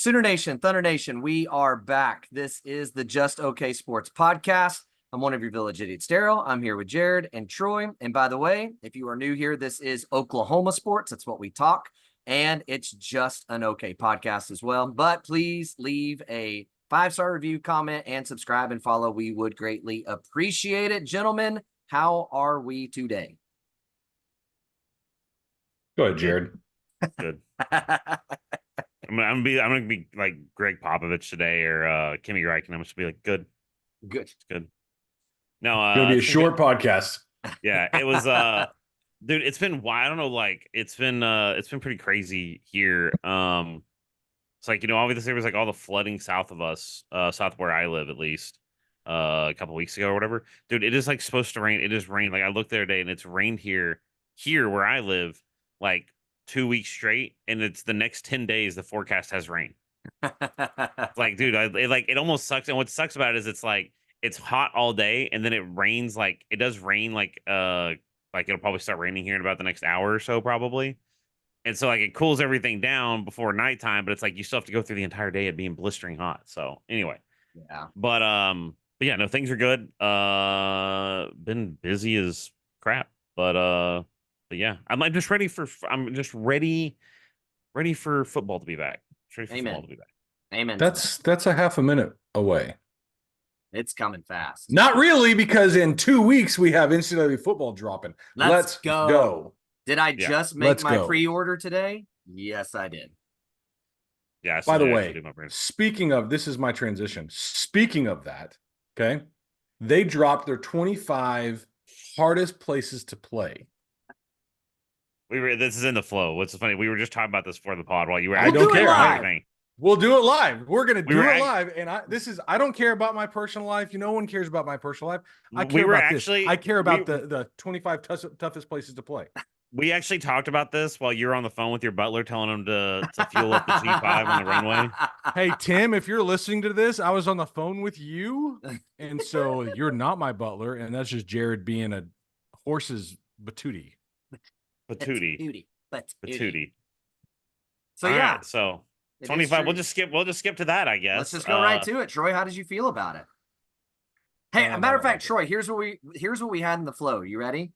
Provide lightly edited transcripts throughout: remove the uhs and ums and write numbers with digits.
Sooner Nation, Thunder Nation, we are back. This is the Just Okay Sports Podcast. I'm one of your village idiots, Daryl. I'm here with Jared and Troy. And by the way, if you are new here, this is Oklahoma sports. That's what we talk. And it's just an okay podcast as well. But please leave a 5-star review, comment, and subscribe and follow. We would greatly appreciate it. Gentlemen, how are we today? Go ahead, Jared. Good. I'm gonna be like Greg Popovich today or Kimmy Räikkönen. I'm just be like, good. Good. No, Gonna be a short podcast. Yeah, it was dude, it's been I don't know, like it's been pretty crazy here. It's like, obviously there was like all the flooding south of us, south where I live at least, a couple weeks ago or whatever. Dude, it is like supposed to rain. It just rained. Like I looked the other day and it's rained here where I live, like 2 weeks straight, and it's the next 10 days the forecast has rain. Like, dude, it almost sucks. And what sucks about it is it's like it's hot all day, and then it rains. Like it does rain, like it'll probably start raining here in about the next hour or so, probably. And so like it cools everything down before nighttime, but it's like you still have to go through the entire day of being blistering hot. So anyway, yeah. But yeah, no, things are good. Been busy as crap, but yeah, I'm just ready for football to be back. Ready for football to be back. Amen. That's a half a minute away. It's coming fast. Not really, because in 2 weeks we have NCAA football dropping. Let's go. Did I just make my pre-order today? Yes, I did. Yeah. By the way, speaking of, this is my transition. Speaking of that, okay, they dropped their 25 hardest places to play. This is in the flow. What's funny? We were just talking about this before the pod while you were. I don't care. We'll do it live. We're gonna do it live, and I don't care about my personal life. No one cares about my personal life. I care about this. I care about the 25 toughest places to play. We actually talked about this while you were on the phone with your butler, telling him to fuel up the G5 on the runway. Hey Tim, if you're listening to this, I was on the phone with you, and so you're not my butler, and that's just Jared being a horse's batootie. Patootie. So yeah. Right, so 25. We'll just skip to that, I guess. Let's just go right to it. Troy, how did you feel about it? Hey, a matter of fact, Troy, here's what we had in the flow. You ready?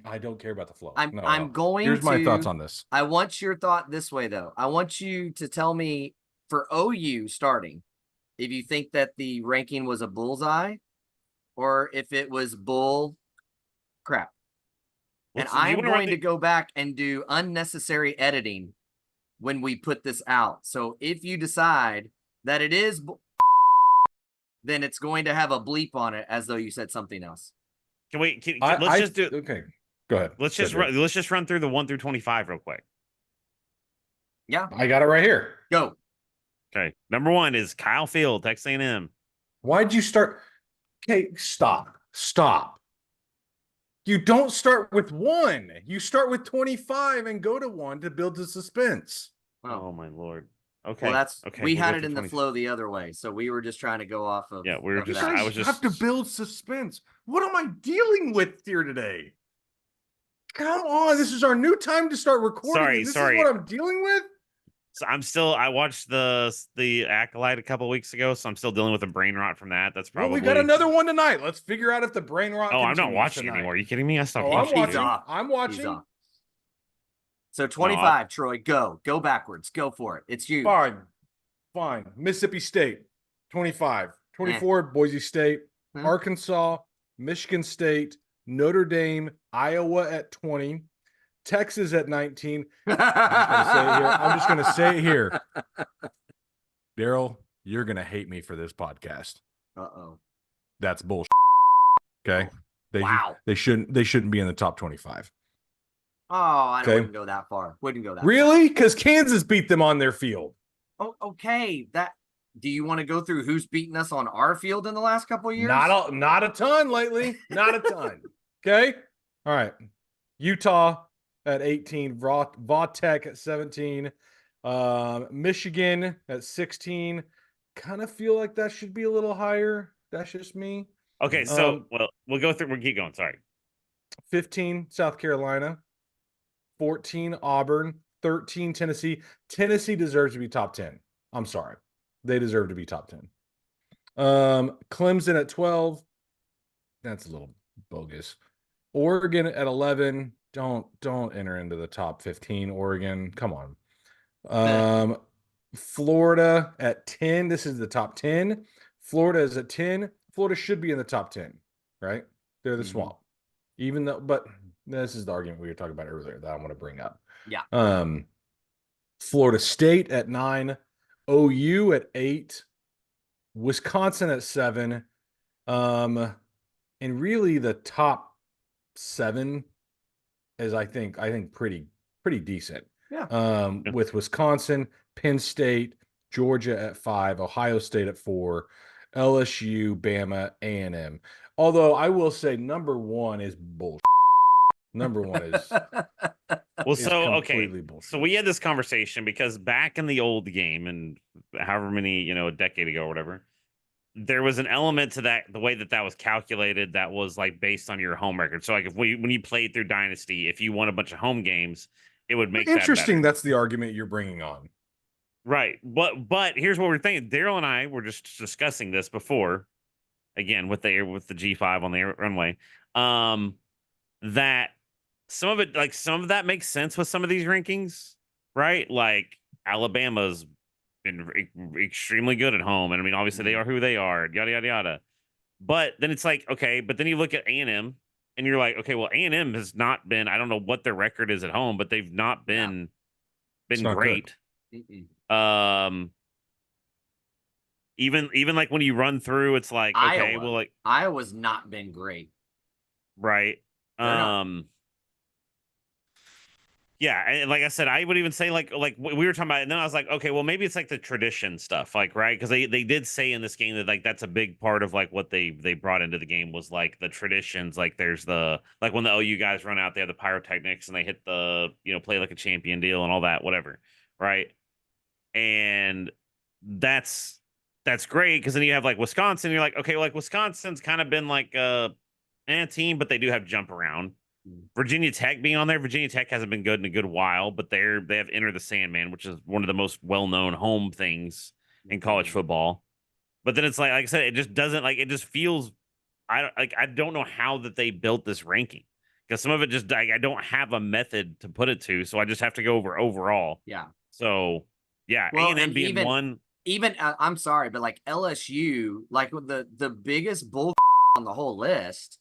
I don't care about the flow. Here's my thoughts on this. I want your thought this way, though. I want you to tell me for OU starting, if you think that the ranking was a bullseye or if it was bull crap. And I'm going to go back and do unnecessary editing when we put this out. So if you decide that it is, then it's going to have a bleep on it as though you said something else. Let's just do. Okay, go ahead. Let's just run through the 1 through 25 real quick. Yeah, I got it right here. Go. Okay, number 1 is Kyle Field, Texas A&M. Why'd you start? Okay, stop. You don't start with 1. You start with 25 and go to 1 to build the suspense. Oh my Lord. Okay. Well, we had it in the flow the other way, so we were just trying to go off of. Yeah, we were just. I have to build suspense. What am I dealing with here today? Come on, this is our new time to start recording. This is what I'm dealing with. So I watched the Acolyte a couple weeks ago, so I'm still dealing with a brain rot from that. That's probably. Well, we got another one tonight. Let's figure out if the brain rot. Oh, I'm not watching anymore. Are you kidding me? I stopped watching. I'm watching. So 25, Troy, go backwards. Go for it. It's you. Fine. Mississippi State, 25. 24, Boise State, Arkansas, Michigan State, Notre Dame, Iowa at 20, Texas at 19. I'm just going to say it here. Daryl, you're going to hate me for this podcast. Uh-oh. That's bullshit. Okay? Wow. They shouldn't be in the top 25. Oh, I wouldn't go that far. Really? Because Kansas beat them on their field. Oh, okay. Do you want to go through who's beaten us on our field in the last couple of years? Not a ton lately. Not a ton. Okay? All right. Utah at 18. Vautech at 17. Michigan at 16. Kind of feel like that should be a little higher. That's just me. Okay, so we'll go through. We'll keep going. Sorry. 15, South Carolina. 14, Auburn. 13, Tennessee. Tennessee deserves to be top 10. I'm sorry. They deserve to be top 10. Clemson at 12. That's a little bogus. Oregon at 11. Don't enter into the top 15. Oregon, come on. Florida at 10. This is the top 10. Florida is at 10. Florida should be in the top 10, right? They're the swamp. Even though, but this is the argument we were talking about earlier that I want to bring up. Yeah. Florida State at 9. OU at 8. Wisconsin at 7. And really the top 7 is I think pretty decent. Yeah. With Wisconsin, Penn State, Georgia at 5, Ohio State at 4, LSU, Bama, A&M. Although I will say number 1 is bullshit. Number 1 is well, so okay. Bullshit. So we had this conversation because back in the old game and however many, a decade ago or whatever, there was an element to that, the way that was calculated, that was like based on your home record. So like when you played through Dynasty, if you won a bunch of home games, it would make interesting. That better. That's the argument you're bringing on. Right. But here's what we're thinking. Daryl and I were just discussing this before, again, with the G5 on the runway. That some of that makes sense with some of these rankings, right? Like Alabama's been extremely good at home, and I mean, obviously they are who they are, yada yada yada. But then it's like, okay, but then you look at A&M, and you're like, okay, well, A&M has not been. I don't know what their record is at home, but they've not been great. Even like when you run through, it's like, okay, well, like Iowa's not been great, right? Yeah, and like I said, I would even say like we were talking about it, and then I was like, okay, well, maybe it's like the tradition stuff, like, right? Because they did say in this game that like that's a big part of like what they brought into the game was like the traditions. Like there's the like when the OU guys run out, they have the pyrotechnics and they hit the play like a champion deal and all that, whatever, right? And that's great because then you have like Wisconsin. You're like, okay, well, like Wisconsin's kind of been like a team, but they do have jump around. Virginia Tech being on there. Virginia Tech hasn't been good in a good while, but they have Enter the Sandman, which is one of the most well-known home things in college football. But then it's like I said, it just doesn't it just feels I don't know how that they built this ranking because some of it just I don't have a method to put it to, so I just have to go over overall. Yeah. So yeah, well, A&M being one. Even I'm sorry, but like LSU, like the biggest bull on the whole list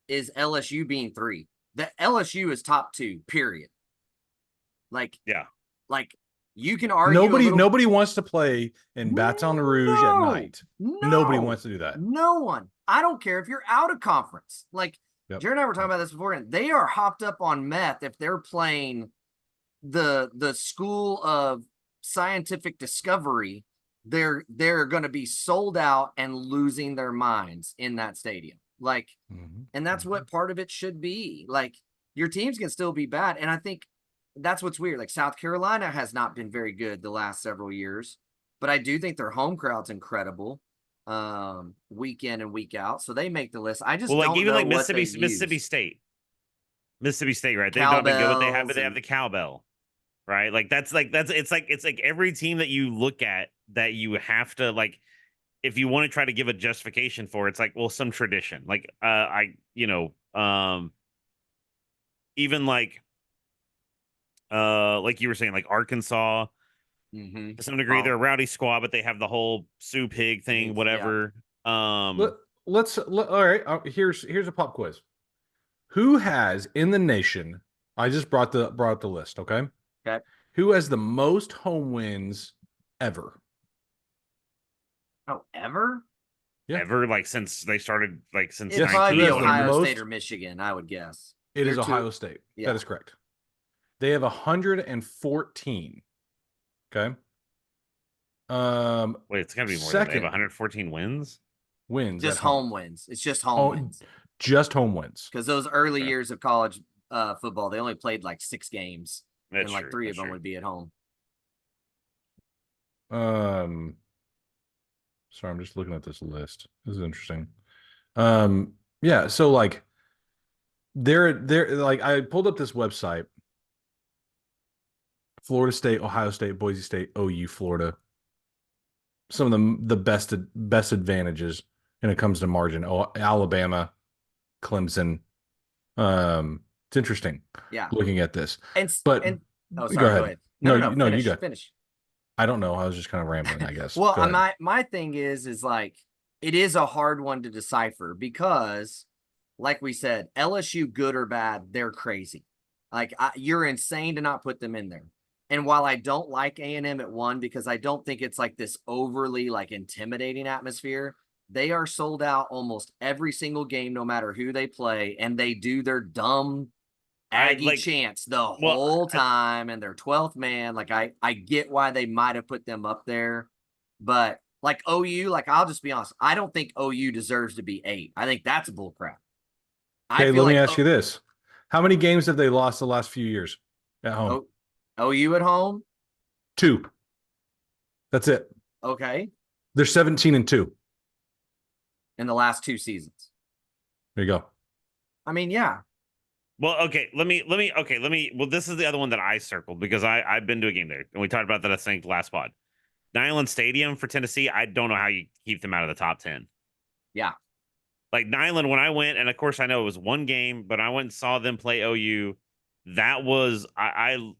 is LSU being 3. The LSU is top 2, period. Like, yeah, like you can argue. Nobody wants to play in Baton Rouge at night. Nobody wants to do that. No one. I don't care if you're out of conference. Like Jared and I were talking about this before, and they are hopped up on meth if they're playing the school of scientific discovery. They're going to be sold out and losing their minds in that stadium. Like, and that's what part of it should be. Like, your teams can still be bad. And I think that's what's weird. Like, South Carolina has not been very good the last several years, but I do think their home crowd's incredible, week in and week out. So they make the list. I just don't even know like what Mississippi State, right? They've not been good, but they have the cowbell, right? Like it's like every team that you look at that you have to like. If you want to try to give a justification for it, it's like, well, some tradition. Like, even like you were saying, like Arkansas, to some degree, they're a rowdy squad, but they have the whole Sioux Pig thing, whatever. Yeah. All right. Here's a pop quiz. Who has in the nation? I just brought up the list. Okay. Who has the most home wins ever? Oh, ever? Yeah. Ever, like since they started, like since it'd probably be Ohio State or Michigan, I would guess. It is Ohio State. Yeah. That is correct. They have 114. Okay. Wait, it's gotta be more than that. They have 114 wins. Just home wins. It's just home wins. Just home wins. Because those early years of college football, they only played like 6 games, and like 3 of them would be at home. Sorry, I'm just looking at this list. This is interesting. Yeah, so like they're like I pulled up this website. Florida State, Ohio State, Boise State, OU, Florida. some of the best advantages when it comes to margin. Oh, Alabama, Clemson. It's interesting Yeah. looking at this. And But oh, go sorry, go ahead. ahead. No, No, you go. finish. I don't know. I was just kind of rambling, I guess. Well, Go ahead. my thing is like it is a hard one to decipher because, like we said, LSU, good or bad, they're crazy. Like you're insane to not put them in there. And while I don't like A&M at 1 because I don't think it's like this overly like intimidating atmosphere, they are sold out almost every single game, no matter who they play, and they do their dumb Aggie chants the whole time, and their 12th man. Like I get why they might have put them up there, but like OU, like I'll just be honest, I don't think OU deserves to be 8. I think that's bull crap. Okay, let me ask you this: how many games have they lost the last few years at home? OU at home? 2. That's it. Okay. They're 17-2 in the last 2 seasons. There you go. I mean, yeah. Well, okay, well, this is the other one that I circled because I've been to a game there, and we talked about that, I think, last pod. Neyland Stadium for Tennessee, I don't know how you keep them out of the top 10. Yeah. Like Neyland, when I went, and of course I know it was one game, but I went and saw them play OU. That was, I don't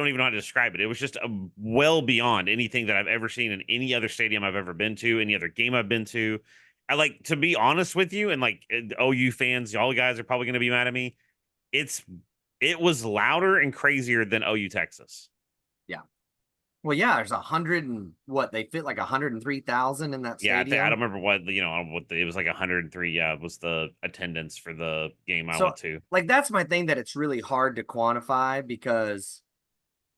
even know how to describe it. It was just well beyond anything that I've ever seen in any other stadium I've ever been to, any other game I've been to. I like, to be honest with you, and like OU fans, y'all guys are probably going to be mad at me. It was louder and crazier than OU Texas. Yeah. Well, yeah, there's 100 and what they fit like 103,000 in that stadium. Yeah, I don't remember what it was like 103. Yeah, was the attendance for the game I went to. Like that's my thing, that it's really hard to quantify because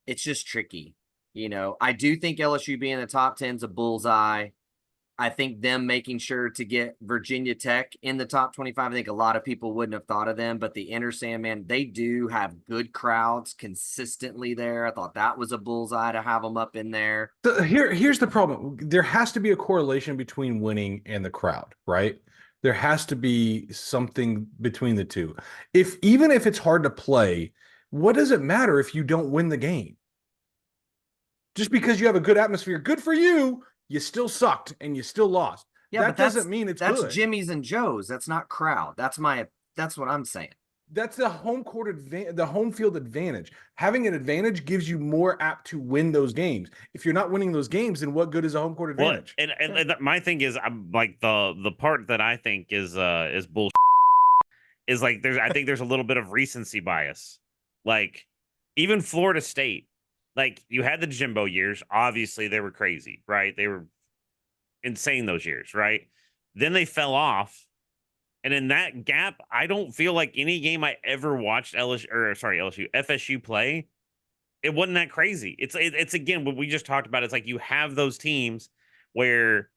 it's just tricky. I do think LSU being in the top 10 is a bullseye. I think them making sure to get Virginia Tech in the top 25, I think a lot of people wouldn't have thought of them, but the Inner Sandman, they do have good crowds consistently there. I thought that was a bullseye to have them up in there. Here's the problem. There has to be a correlation between winning and the crowd, right? There has to be something between the two. Even if it's hard to play, what does it matter if you don't win the game? Just because you have a good atmosphere, good for you. You still sucked and you still lost. Yeah, that doesn't mean it's good. That's Jimmy's and Joe's. That's not crowd. That's what I'm saying. That's the home court advantage, the home field advantage. Having an advantage gives you more apt to win those games. If you're not winning those games, then what good is a home court advantage? Well, and my thing is, I'm like the part that I think is bullshit is like I think there's a little bit of recency bias. Like even Florida State. Like, you had the Jimbo years. Obviously, they were crazy, right? They were insane those years, right? Then they fell off. And in that gap, I don't feel like any game I ever watched FSU play, it wasn't that crazy. It's again, what we just talked about. It's like you have those teams where,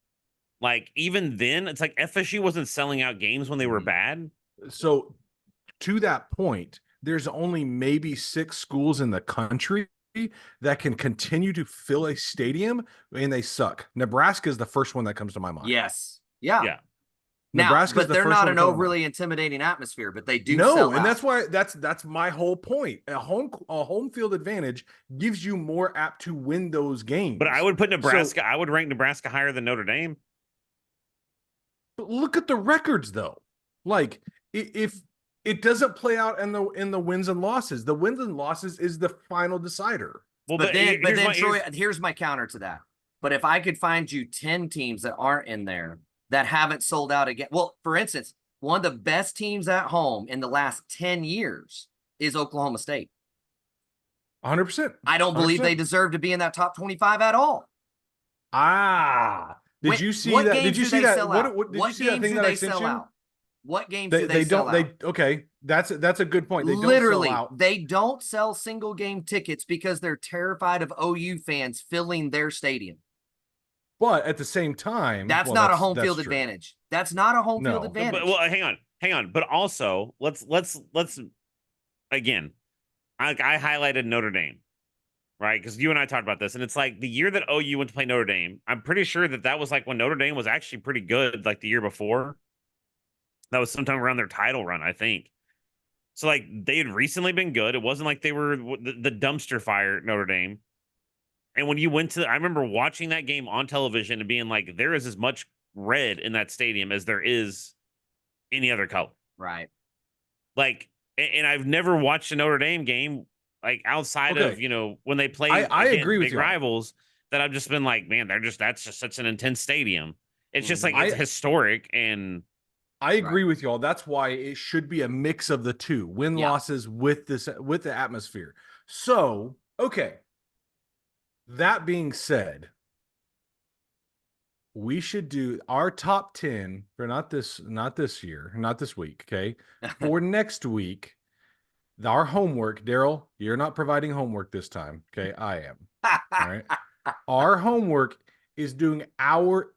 like, even then, it's like FSU wasn't selling out games when they were bad. So, to that point, there's only maybe 6 schools in the country that can continue to fill a stadium, and they suck. Nebraska is the first one that comes to my mind. Yes. Yeah. Nebraska, but they're not an overly intimidating atmosphere, but they do. No, and that's why that's my whole point. A home field advantage gives you more apt to win those games. But I would put Nebraska. I would rank Nebraska higher than Notre Dame. But look at the records, though. Like if it doesn't play out in the wins and losses. The wins and losses is the final decider. Well, but then Troy, here's my counter to that. But if I could find you 10 teams that aren't in there that haven't sold out again. Well, for instance, one of the best teams at home in the last 10 years is Oklahoma State. 100%. I don't believe they deserve to be in that top 25 at all. Did you see that? Did you see that? What did you see that thing that I sent you? What games do they sell out? Okay, that's a good point. They Literally, don't sell out. They don't sell single game tickets because they're terrified of OU fans filling their stadium. But at the same time, that's not a home field advantage. That's not a home field advantage. But, well, hang on. But also, let's again. I highlighted Notre Dame, right? Because you and I talked about this, and it's like the year that OU went to play Notre Dame. I'm pretty sure that was like when Notre Dame was actually pretty good, like the year before. That was sometime around their title run, I think. So, like, they had recently been good. It wasn't like they were the dumpster fire at Notre Dame. And when you went to, I remember watching that game on television and being like, there is as much red in that stadium as there is any other color. Right. Like, and I've never watched a Notre Dame game like outside of, when they play I agree with big you. rivals, that I've just been like, man, that's just such an intense stadium. It's just like, Mm-hmm. it's historic. And I agree with y'all. That's why it should be a mix of the two win losses with the atmosphere. So, okay. That being said, we should do our top 10 for not this year, not this week, okay? For next week, our homework, Daryl, you're not providing homework this time, okay? I am. All right. Our homework is doing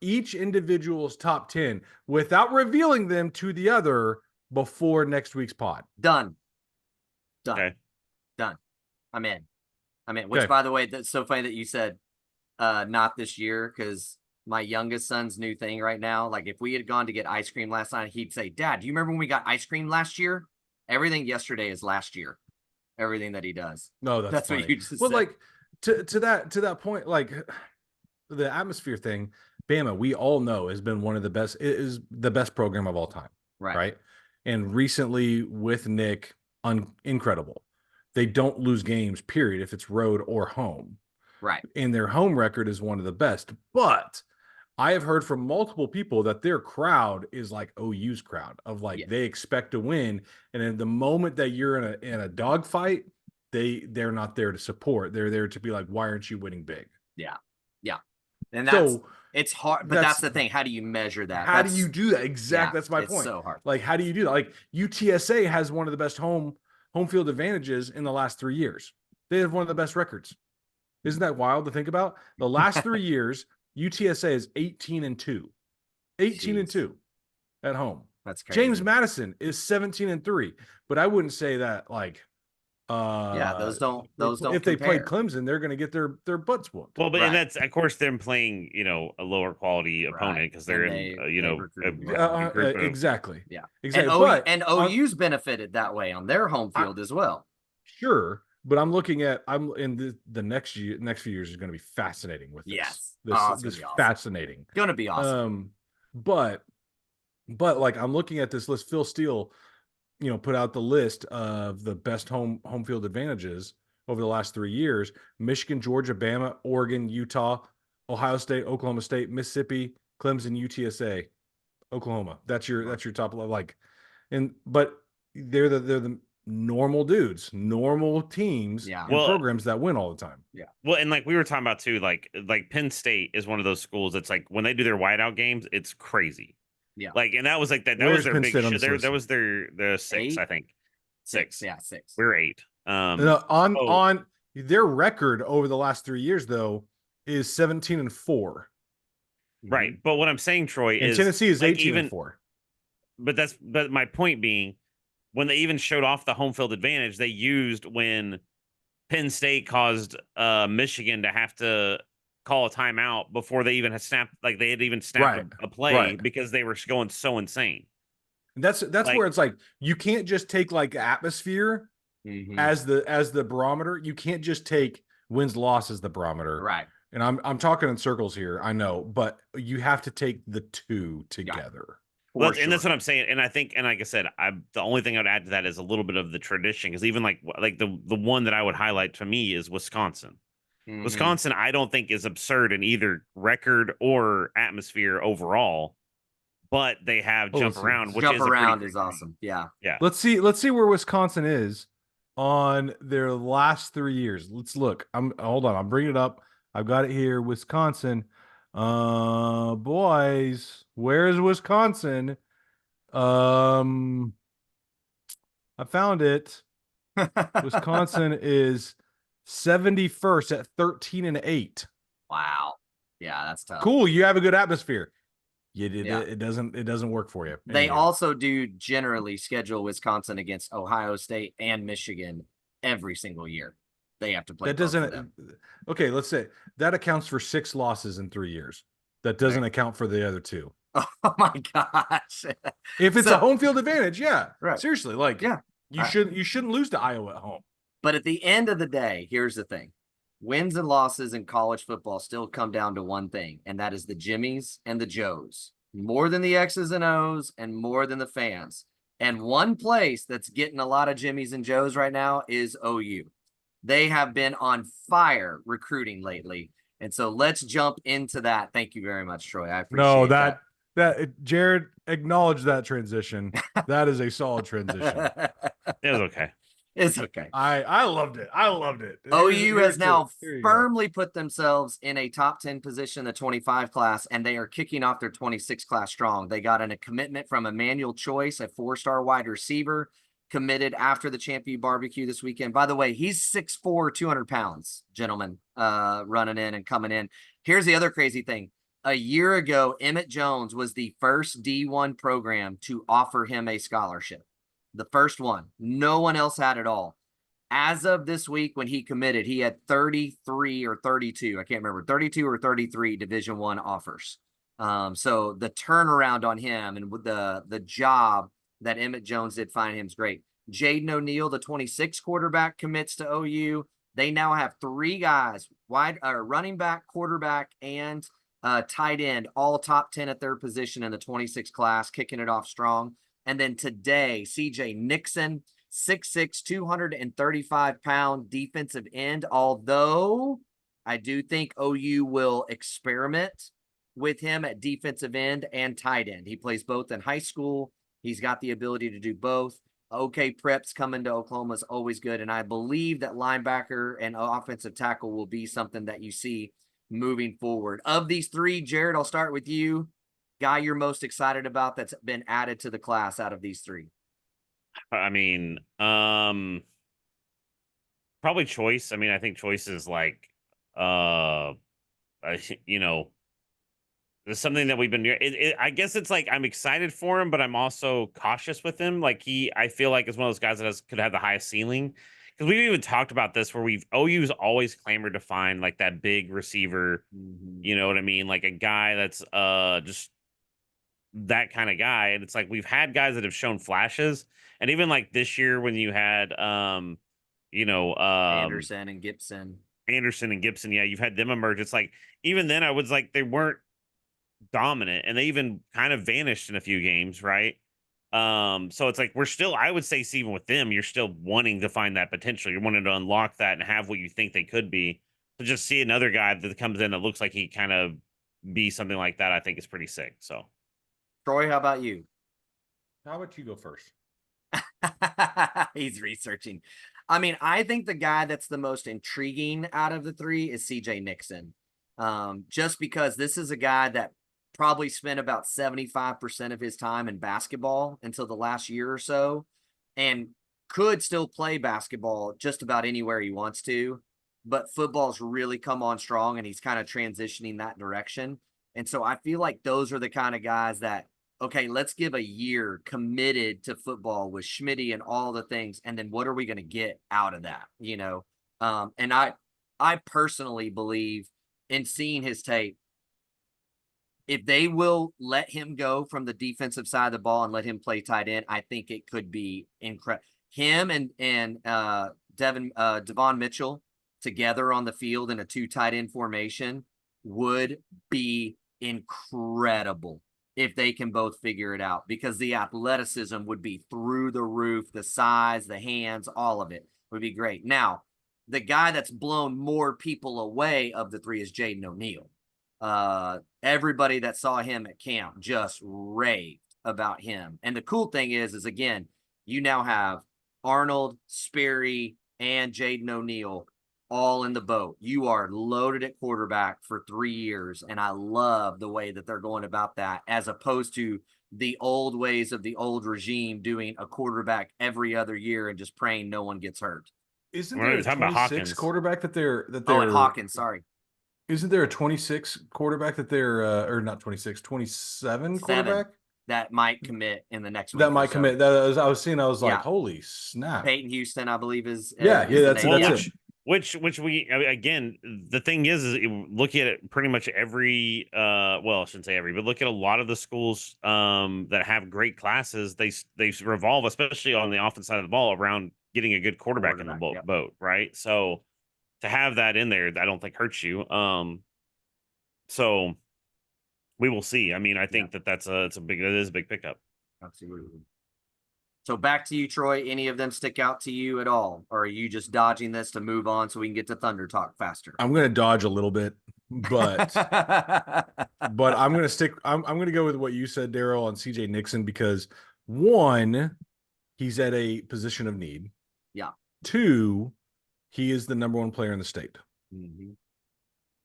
each individual's top 10 without revealing them to the other before next week's pod. Done. Okay. Done. I'm in. Which, by the way, that's so funny that you said not this year, because my youngest son's new thing right now, like if we had gone to get ice cream last night, he'd say, Dad, do you remember when we got ice cream last year? Everything yesterday is last year. Everything that he does. No, that's what you just said. Like to that point, like the atmosphere thing, Bama, we all know has been one of the best. It is the best program of all time. Right. And recently with Nick, incredible. They don't lose games, period, if it's road or home. Right. And their home record is one of the best. But I have heard from multiple people that their crowd is like OU's crowd of like they expect to win. And in the moment that you're in a dogfight, they're not there to support. They're there to be like, why aren't you winning big? Yeah. Yeah. And it's hard, but that's the thing. How do you measure that? How do you do that? Exactly. That's my point. It's so hard. Like, how do you do that? Like UTSA has one of the best home field advantages in the last 3 years. They have one of the best records. Isn't that wild to think about? The last 3 years, UTSA is 18-2. 18-2 at home. That's crazy. James Madison is 17-3. But I wouldn't say that like those don't if they played Clemson, they're going to get their butts whooped. Well, but and that's of course them playing, a lower quality opponent because they're exactly. Yeah. Exactly. And OU's benefited that way on their home field as well. Sure. But I'm in the next few years is going to be fascinating with this. Yes. This is fascinating. Going to be awesome. But like I'm looking at this list. Phil Steele, put out the list of the best home field advantages over the last 3 years: Michigan, Georgia, Bama, Oregon, Utah, Ohio State, Oklahoma State, Mississippi, Clemson, UTSA, Oklahoma. That's your top level. Like, but they're the normal dudes, normal teams, and programs that win all the time. Yeah. Well, and like we were talking about too, like Penn State is one of those schools that's like when they do their whiteout games, it's crazy. Yeah. Like, and that was like that. That Where's was their Penn big. That was their 6, 8? I think. 6. Yeah, 6. We were 8. On their record over the last 3 years, though, is 17-4. Right. But what I'm saying, Troy, and is Tennessee is like 18-4. But my point being, when they even showed off the home field advantage, they used when Penn State caused Michigan to have to call a timeout before they even had snapped, like they had even snapped a play because they were going so insane. And that's like, where it's like you can't just take like atmosphere as the barometer. You can't just take wins loss as the barometer. Right. And I'm talking in circles here, I know, but you have to take the two together. Well, and that's what I'm saying. And I think, and like I said, the only thing I'd add to that is a little bit of the tradition, because even like the one that I would highlight to me is Wisconsin. Wisconsin, I don't think is absurd in either record or atmosphere overall, but they have jump around, which is awesome. Yeah. Yeah. Let's see where Wisconsin is on their last 3 years. Let's look. Hold on. I'm bringing it up. I've got it here. Wisconsin. Boys, where is Wisconsin? I found it. Wisconsin is 71st at 13-8. Wow. Yeah, that's tough. Cool. You have a good atmosphere. It doesn't work for you. They also do generally schedule Wisconsin against Ohio State and Michigan every single year. They have to play. That doesn't. Okay, let's say that accounts for 6 losses in 3 years. That doesn't account for the other 2. Oh my gosh! If it's a home field advantage, right. Seriously, like you shouldn't lose to Iowa at home. But at the end of the day, here's the thing: Wins and losses in college football still come down to one thing, and that is the Jimmies and the Joes. More than the X's and O's and more than the fans. And one place that's getting a lot of Jimmies and Joes right now is OU. They have been on fire recruiting lately. And so let's jump into that. Thank you very much, Troy. I appreciate No, that. Jared, acknowledge that transition. That is a solid transition. It was okay. It's okay. I loved it. I loved it. OU has now firmly put themselves in a top 10 position in the 25 class, and they are kicking off their 26 class strong. They got a commitment from Emmanuel Choice, a 4-star wide receiver, committed after the Champion Barbecue this weekend. By the way, he's 6'4", 200 pounds, gentlemen, running in and coming in. Here's the other crazy thing. A year ago, Emmett Jones was the first D1 program to offer him a scholarship. The first one. No one else had it all. As of this week, when he committed, he had 33 or 32. I can't remember, 32 or 33 Division I offers. So the turnaround on him and with the job that Emmett Jones did find him is great. Jaden O'Neal, the 26 quarterback, commits to OU. They now have 3 guys, running back, quarterback, and tight end, all top 10 at their position in the 26 class, kicking it off strong. And then today, CJ Nixon, 6'6", 235-pound defensive end, although I do think OU will experiment with him at defensive end and tight end. He plays both in high school. He's got the ability to do both. Okay, preps coming to Oklahoma is always good, and I believe that linebacker and offensive tackle will be something that you see moving forward. Of these 3, Jared, I'll start with you. Guy you're most excited about that's been added to the class out of these 3? I mean, probably Choice. I mean, I think Choice is like, you know, there's something that we've been. I guess it's like I'm excited for him, but I'm also cautious with him. Like I feel like is one of those guys that could have the highest ceiling. Because we've even talked about this where OU's always clamored to find like that big receiver. Mm-hmm. You know what I mean? Like a guy that's just that kind of guy. And it's like we've had guys that have shown flashes. And even like this year when you had Anderson and Gibson. Yeah, you've had them emerge. It's like even then I was like they weren't dominant and they even kind of vanished in a few games, right? So it's like we're still, I would say, even with them, you're still wanting to find that potential. You're wanting to unlock that and have what you think they could be. To just see another guy that comes in that looks like he kind of be something like that, I think is pretty sick. So, Troy, how about you? How about you go first? He's researching. I mean, I think the guy that's the most intriguing out of the 3 is CJ Nixon. Just because this is a guy that probably spent about 75% of his time in basketball until the last year or so, and could still play basketball just about anywhere he wants to, but football's really come on strong and he's kind of transitioning that direction. And so I feel like those are the kind of guys that, okay, let's give a year committed to football with Schmitty and all the things. And then what are we going to get out of that? You know? And I personally believe in seeing his tape, if they will let him go from the defensive side of the ball and let him play tight end, I think it could be incredible. Him and Devon Mitchell together on the field in a 2 tight end formation would be incredible if they can both figure it out, because the athleticism would be through the roof, the size, the hands, all of it would be great. Now, the guy that's blown more people away of the 3 is Jaden O'Neal. Everybody that saw him at camp just raved about him. And the cool thing is again, you now have Arnold, Sperry, and Jaden O'Neal all in the boat. You are loaded at quarterback for 3 years. And I love the way that they're going about that, as opposed to the old ways of the old regime doing a quarterback every other year and just praying no one gets hurt. Isn't there a 26 quarterback that they're Oh, and Hawkins, sorry. Isn't there a 26 quarterback that they're or not 26, 27 quarterback that might commit in the next week? That might commit. That I was seeing. I was like, holy snap! Peyton Houston, I believe, is that's it. Which we again, the thing is look at it pretty much every well, I shouldn't say every, but look at a lot of the schools that have great classes. They revolve, especially on the offense side of the ball, around getting a good quarterback in the boat, right? So to have that in there, I don't think hurts you. So we will see. I mean, I think that that is a big pickup. Absolutely. So back to you, Troy. Any of them stick out to you at all? Or are you just dodging this to move on so we can get to Thunder talk faster? I'm going to dodge a little bit, but I'm going to stick. I'm going to go with what you said, Daryl, on CJ Nixon, because one, he's at a position of need. Yeah. Two, he is the number one player in the state. Mm-hmm.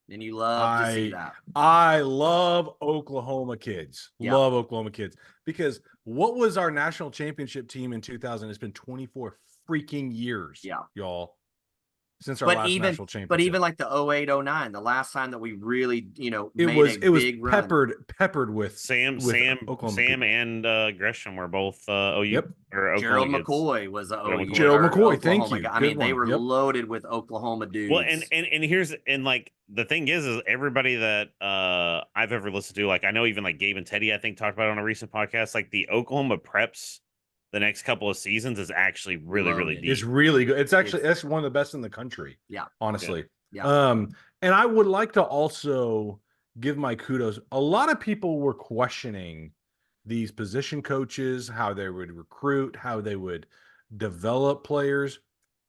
And you love to see that. I love Oklahoma kids. Yeah. Love Oklahoma kids. Because what was our national championship team in 2000? It's been 24 freaking years, y'all, since our last national championship. But even like the 08, 09, the last time that we really, it was peppered with Sam and Gresham were both OU. Yep. Or Gerald Oklahoma McCoy was a OU. Gerald McCoy, Oklahoma thank you. I mean, they were loaded with Oklahoma dudes. Well, and here's like the thing is everybody that I've ever listened to, like I know even like Gabe and Teddy, I think talked about it on a recent podcast, like the Oklahoma preps the next couple of seasons is actually really deep. It's really good. That's one of the best in the country. Yeah. Honestly. Yeah. And I would like to also give my kudos. A lot of people were questioning these position coaches, how they would recruit, how they would develop players.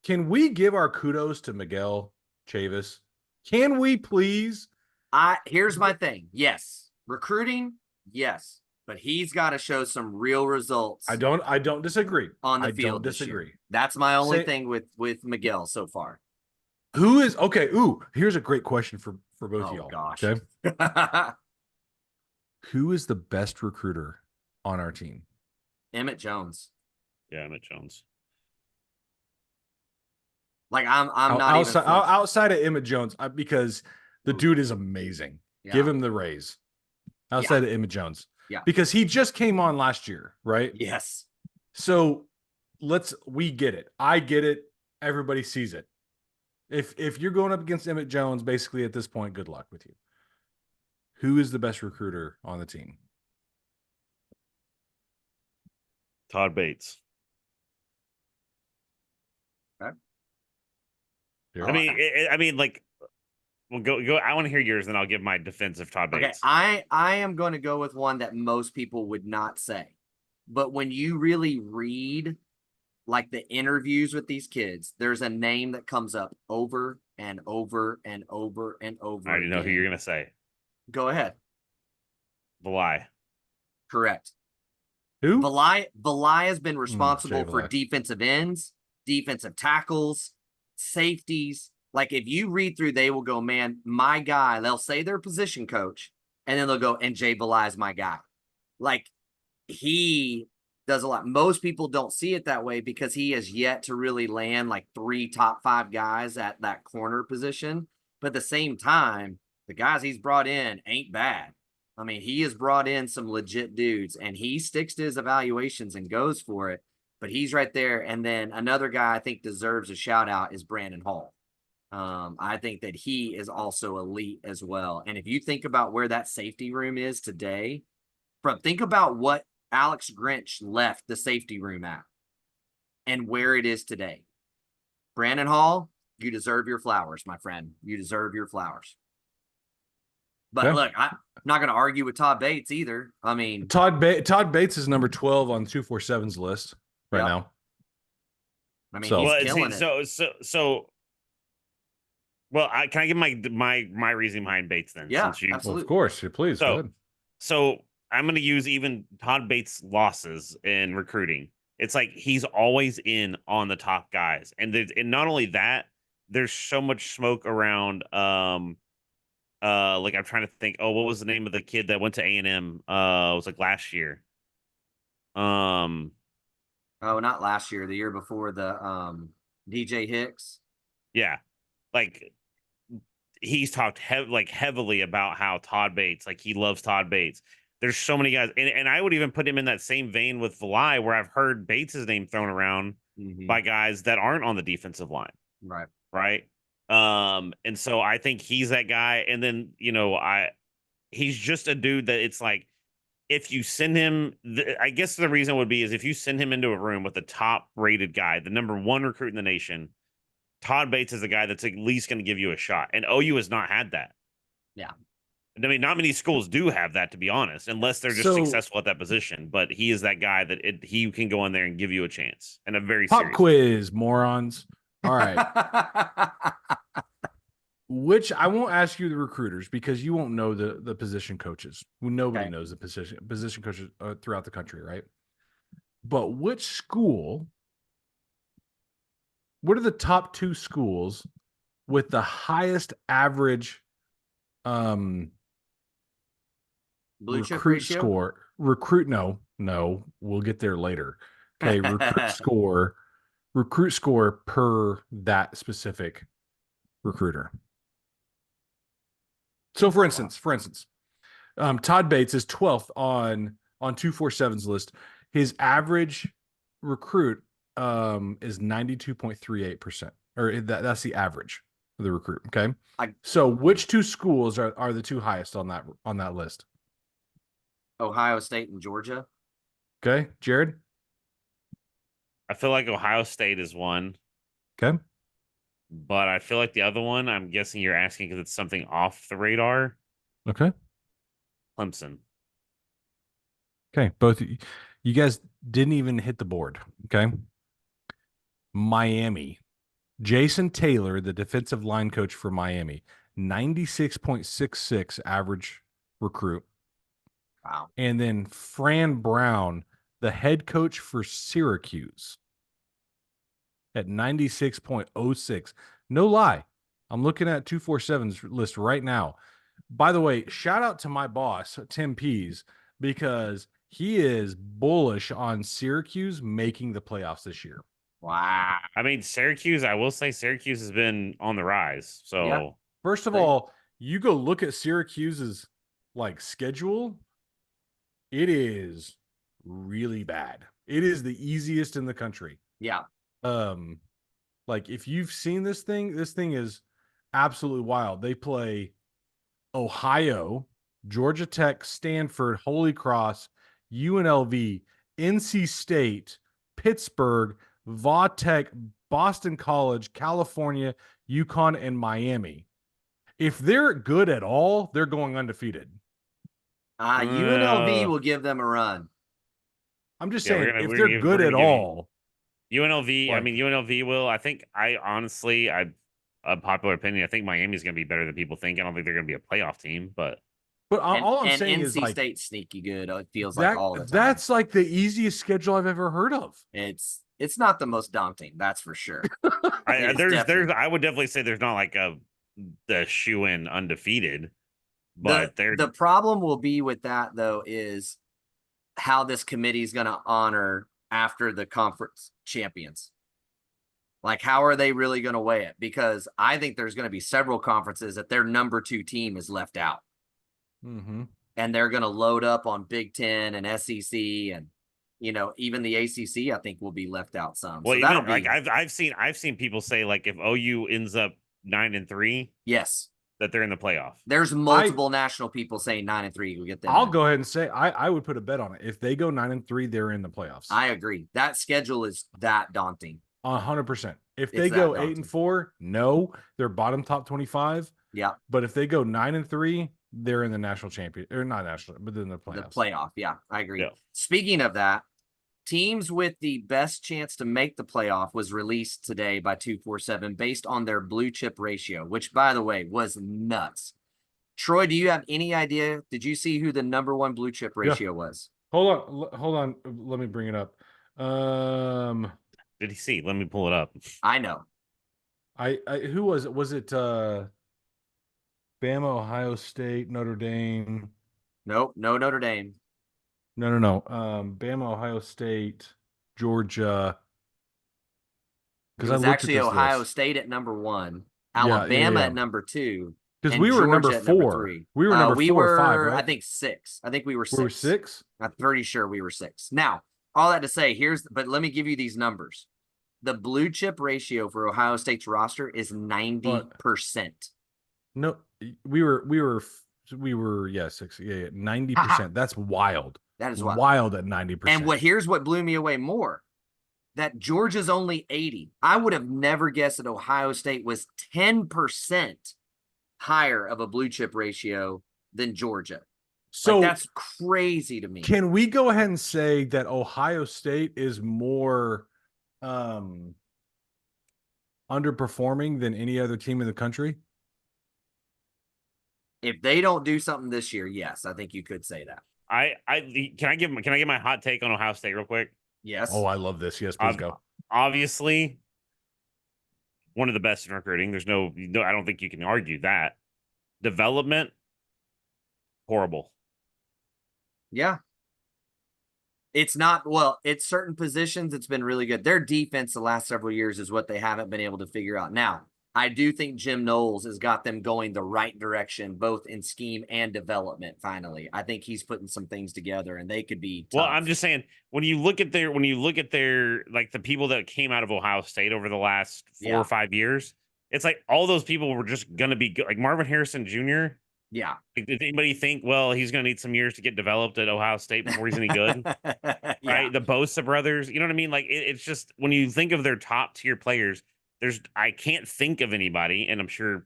Can we give our kudos to Miguel Chavis? Can we please? Here's my thing. Yes. Recruiting, yes. But he's got to show some real results. I don't disagree. On the field. Don't disagree. That's my only thing with Miguel so far. Who is okay? Ooh, here's a great question for both of y'all. Gosh. Okay. Who is the best recruiter on our team? Emmett Jones. Yeah, Emmett Jones. Like I'm not outside of Emmett Jones, because the dude is amazing. Yeah. Give him the raise. Outside of Emmett Jones. Yeah. Because he just came on last year, right? Yes. So we get it. I get it. Everybody sees it. If you're going up against Emmett Jones, basically at this point, good luck with you. Who is the best recruiter on the team? Todd Bates. Okay. I mean, like, well, go. I want to hear yours, then I'll give my defense of Todd Bates. Okay, I am going to go with one that most people would not say, but when you really read like the interviews with these kids, there's a name that comes up over and over and over and over. I already know who you're gonna say. Go ahead. Bullseye. Correct. Who? Bullseye has been responsible for defensive ends, defensive tackles, safeties. Like if you read through, they will go, man, my guy. They'll say their position coach, and then they'll go, and Jay Bullseye is my guy. Like he does a lot. Most people don't see it that way because he has yet to really land like 3 top 5 guys at that corner position. But at the same time, the guys he's brought in ain't bad. I mean, he has brought in some legit dudes, and he sticks to his evaluations and goes for it. But he's right there. And then another guy I think deserves a shout out is Brandon Hall. I think that he is also elite as well. And if you think about where that safety room is today, think about what Alex Grinch left the safety room at and where it is today. Brandon Hall, you deserve your flowers, my friend. You deserve your flowers. But look, I'm not going to argue with Todd Bates either. I mean, Todd Bates is number 12 on 247's list right now. I mean, he's killing it. So well, can I give my reasoning behind Bates then? Yeah, absolutely. Well, of course, please. Go ahead. So I'm going to use even Todd Bates' losses in recruiting. It's like he's always in on the top guys, and not only that, there's so much smoke around. Like I'm trying to think. Oh, what was the name of the kid that went to A&M? It was like last year. Oh, not last year. The year before, the DJ Hicks. Yeah, like he's talked heavily about how Todd Bates, like he loves Todd Bates. There's so many guys, and I would even put him in that same vein with Bullseye, where I've heard Bates' name thrown around by guys that aren't on the defensive line. Right. And so I think he's that guy. And then, he's just a dude that it's like, if you send him, I guess the reason would be is if you send him into a room with the top rated guy, the number 1 recruit in the nation, Todd Bates is the guy that's at least going to give you a shot. And OU has not had that. Yeah. I mean, not many schools do have that, to be honest, unless they're just successful at that position. But he is that guy that he can go in there and give you a chance, and a very Pop serious quiz, morons. All right. Which I won't ask you the recruiters because you won't know the position coaches. Nobody knows the position coaches throughout the country, right? But which school? What are the top 2 schools with the highest average blue chip recruit ratio? score? No, we'll get there later. Okay, recruit score per that specific recruiter. So for instance, Todd Bates is 12th on 247's list. His average recruit is 92.38%. Or that's the average of the recruit. Okay. So which 2 schools are the 2 highest on that list? Ohio State and Georgia. Okay, Jared. I feel like Ohio State is one. Okay. But I feel like the other one, I'm guessing you're asking because it's something off the radar. Okay. Clemson. Okay. Both you guys didn't even hit the board. Okay. Miami. Jason Taylor, the defensive line coach for Miami, 96.66 average recruit. Wow. And then Fran Brown, the head coach for Syracuse, at 96.06. No lie. I'm looking at 247's list right now. By the way, shout out to my boss, Tim Pease, because he is bullish on Syracuse making the playoffs this year. Wow. I mean, Syracuse, I will say Syracuse has been on the rise. So, yeah. First of all, you go look at Syracuse's schedule. It is really bad. It is the easiest in the country. Yeah. If you've seen this thing is absolutely wild. They play Ohio, Georgia Tech, Stanford, Holy Cross, UNLV, NC State, Pittsburgh, Va Tech, Boston College, California, UConn, and Miami. If they're good at all, they're going undefeated. UNLV will give them a run. I'm just saying, if they're good at all. UNLV, I mean, UNLV will. I think, honestly, a popular opinion, I think Miami's going to be better than people think. I don't think they're going to be a playoff team, but all I'm saying NC is State's sneaky good. It feels like all the time. That's like the easiest schedule I've ever heard of. It's not the most daunting, that's for sure. I would definitely say there's not like the shoe-in undefeated, but the problem will be with that though is how this committee is going to honor after the conference champions. Like, how are they really going to weigh it? Because I think there's going to be several conferences that their number 2 team is left out. Mm-hmm. And they're going to load up on Big Ten and SEC, and even the ACC I think will be left out some. Well, so even like I've seen people say, like, if OU ends up 9-3, yes, that they're in the playoff. There's multiple national people saying 9-3 will get them. I'll go ahead and say I would put a bet on it. If they go 9-3, they're in the playoffs. I agree. That schedule is that daunting. 100%. If they go 8-4, no, they're bottom top 25. Yeah. But if they go 9-3, they're in the national champion, or not national, but in the playoffs. The playoff. Yeah, I agree. Yeah. Speaking of that, teams with the best chance to make the playoff was released today by 247 based on their blue chip ratio, which, by the way, was nuts. Troy, do you have any idea? Did you see who the number 1 blue chip ratio was? Hold on. Let me bring it up. Did he see? Let me pull it up. I know. Who was it? Was it Bama, Ohio State, Notre Dame? Nope, no Notre Dame. No. Bama, Ohio State, Georgia. Because it was actually Ohio State at number 1, Alabama at number 2. Because we were number 4. We were number 4 or 5, right? I think 6. I think we were 6. We were 6? I'm pretty sure we were 6. Now, all that to say, but let me give you these numbers. The blue chip ratio for Ohio State's roster is 90%. No, we were 6. Yeah, 90%. That's wild. That is wild at 90%. And here's what blew me away more. that Georgia's only 80. I would have never guessed that Ohio State was 10% higher of a blue chip ratio than Georgia. So that's crazy to me. Can we go ahead and say that Ohio State is more underperforming than any other team in the country? If they don't do something this year, yes, I think you could say that. Can I give my hot take on Ohio State real quick? Yes. Oh, I love this. Yes, please go. Obviously, one of the best in recruiting. There's no, I don't think you can argue that. Development, horrible. Yeah. It's not, well, it's certain positions. It's been really good. Their defense the last several years is what they haven't been able to figure out. Now, I do think Jim Knowles has got them going the right direction, both in scheme and development. Finally, I think he's putting some things together, and they could be tough. Well, I'm just saying, when you look at their like the people that came out of Ohio State over the last 4 or 5 years, it's like all those people were just gonna be good. Like Marvin Harrison Jr. Yeah. Like, did anybody think, well, he's gonna need some years to get developed at Ohio State before he's any good? Yeah. Right? The Bosa brothers, you know what I mean? Like it's just when you think of their top tier players. I can't think of anybody, and I'm sure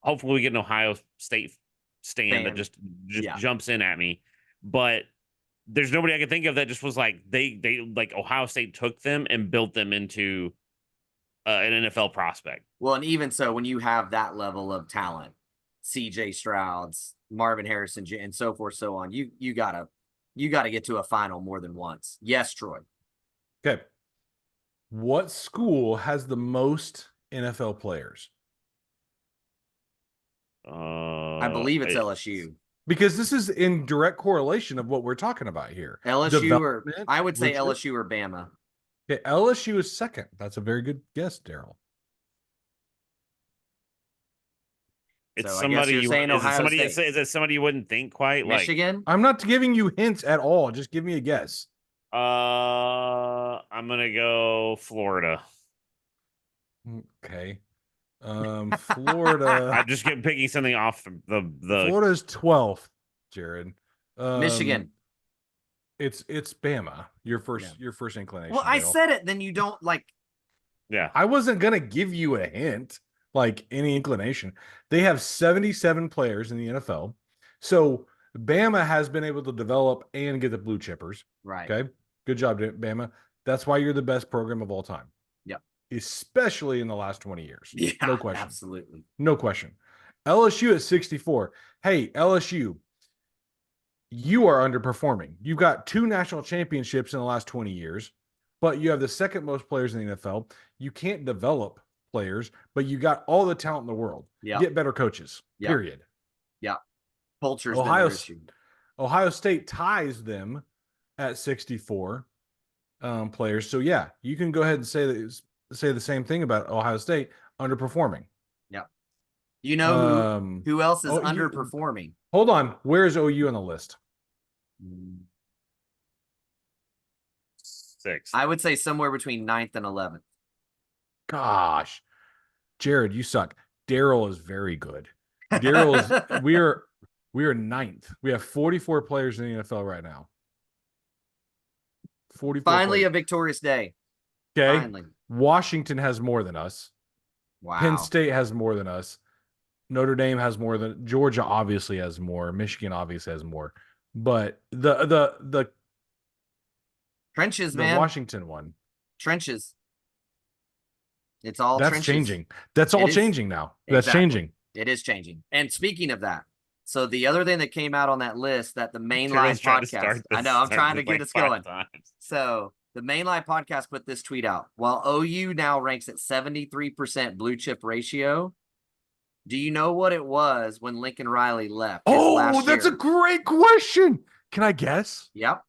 hopefully we get an Ohio State stand that just jumps in at me. But there's nobody I can think of that just was like they like Ohio State took them and built them into an NFL prospect. Well, and even so, when you have that level of talent, CJ Stroud's, Marvin Harrison, and so forth, so on, you gotta get to a final more than once. Yes, Troy. Okay. What school has the most NFL players? I believe it's LSU. Because this is in direct correlation of what we're talking about here. LSU or I would say LSU or Bama. Okay, LSU is second. That's a very good guess, Daryl. It's so somebody you're saying Ohio State. Is it somebody you wouldn't think quite? Michigan? Like, I'm not giving you hints at all. Just give me a guess. I'm gonna go Florida. Okay. Florida. I'm just picking something off the Florida's 12th, Jared. Michigan. It's Bama. Your first inclination. Well, I said it, then you don't like. Yeah. I wasn't gonna give you a hint, like any inclination. They have 77 players in the NFL. So Bama has been able to develop and get the blue chippers. Right. Okay. Good job, Bama. That's why you're the best program of all time. Yep. Especially in the last 20 years. Yeah, no question. Absolutely. No question. LSU at 64. Hey, LSU, you are underperforming. You've got 2 national championships in the last 20 years, but you have the second most players in the NFL. You can't develop players, but you got all the talent in the world. Yeah. Get better coaches. Yep. Period. Yeah. Culture's Ohio State ties them at 64 players. So yeah, you can go ahead and say the same thing about Ohio State underperforming. Yeah. You know who else is underperforming? Hold on. Where is OU on the list? 6. I would say somewhere between 9th and 11th. Gosh. Jared, you suck. Daryl is very good. Daryl is we are 9th. We have 44 players in the NFL right now. 44 Finally players. A victorious day. Okay. Finally. Washington has more than us. Wow. Penn State has more than us. Notre Dame has more than Georgia obviously has more. Michigan obviously has more. But the trenches, the man. Washington one. Trenches. It's all That's trenches. changing. That's all changing now. That's changing. It is changing. And speaking of that, so the other thing that came out on that list that the Mainline podcast, I know I'm trying to get us going. So the Mainline podcast put this tweet out. While OU now ranks at 73% blue chip ratio, do you know what it was when Lincoln Riley left? Oh, that's a great question. Can I guess? Yep.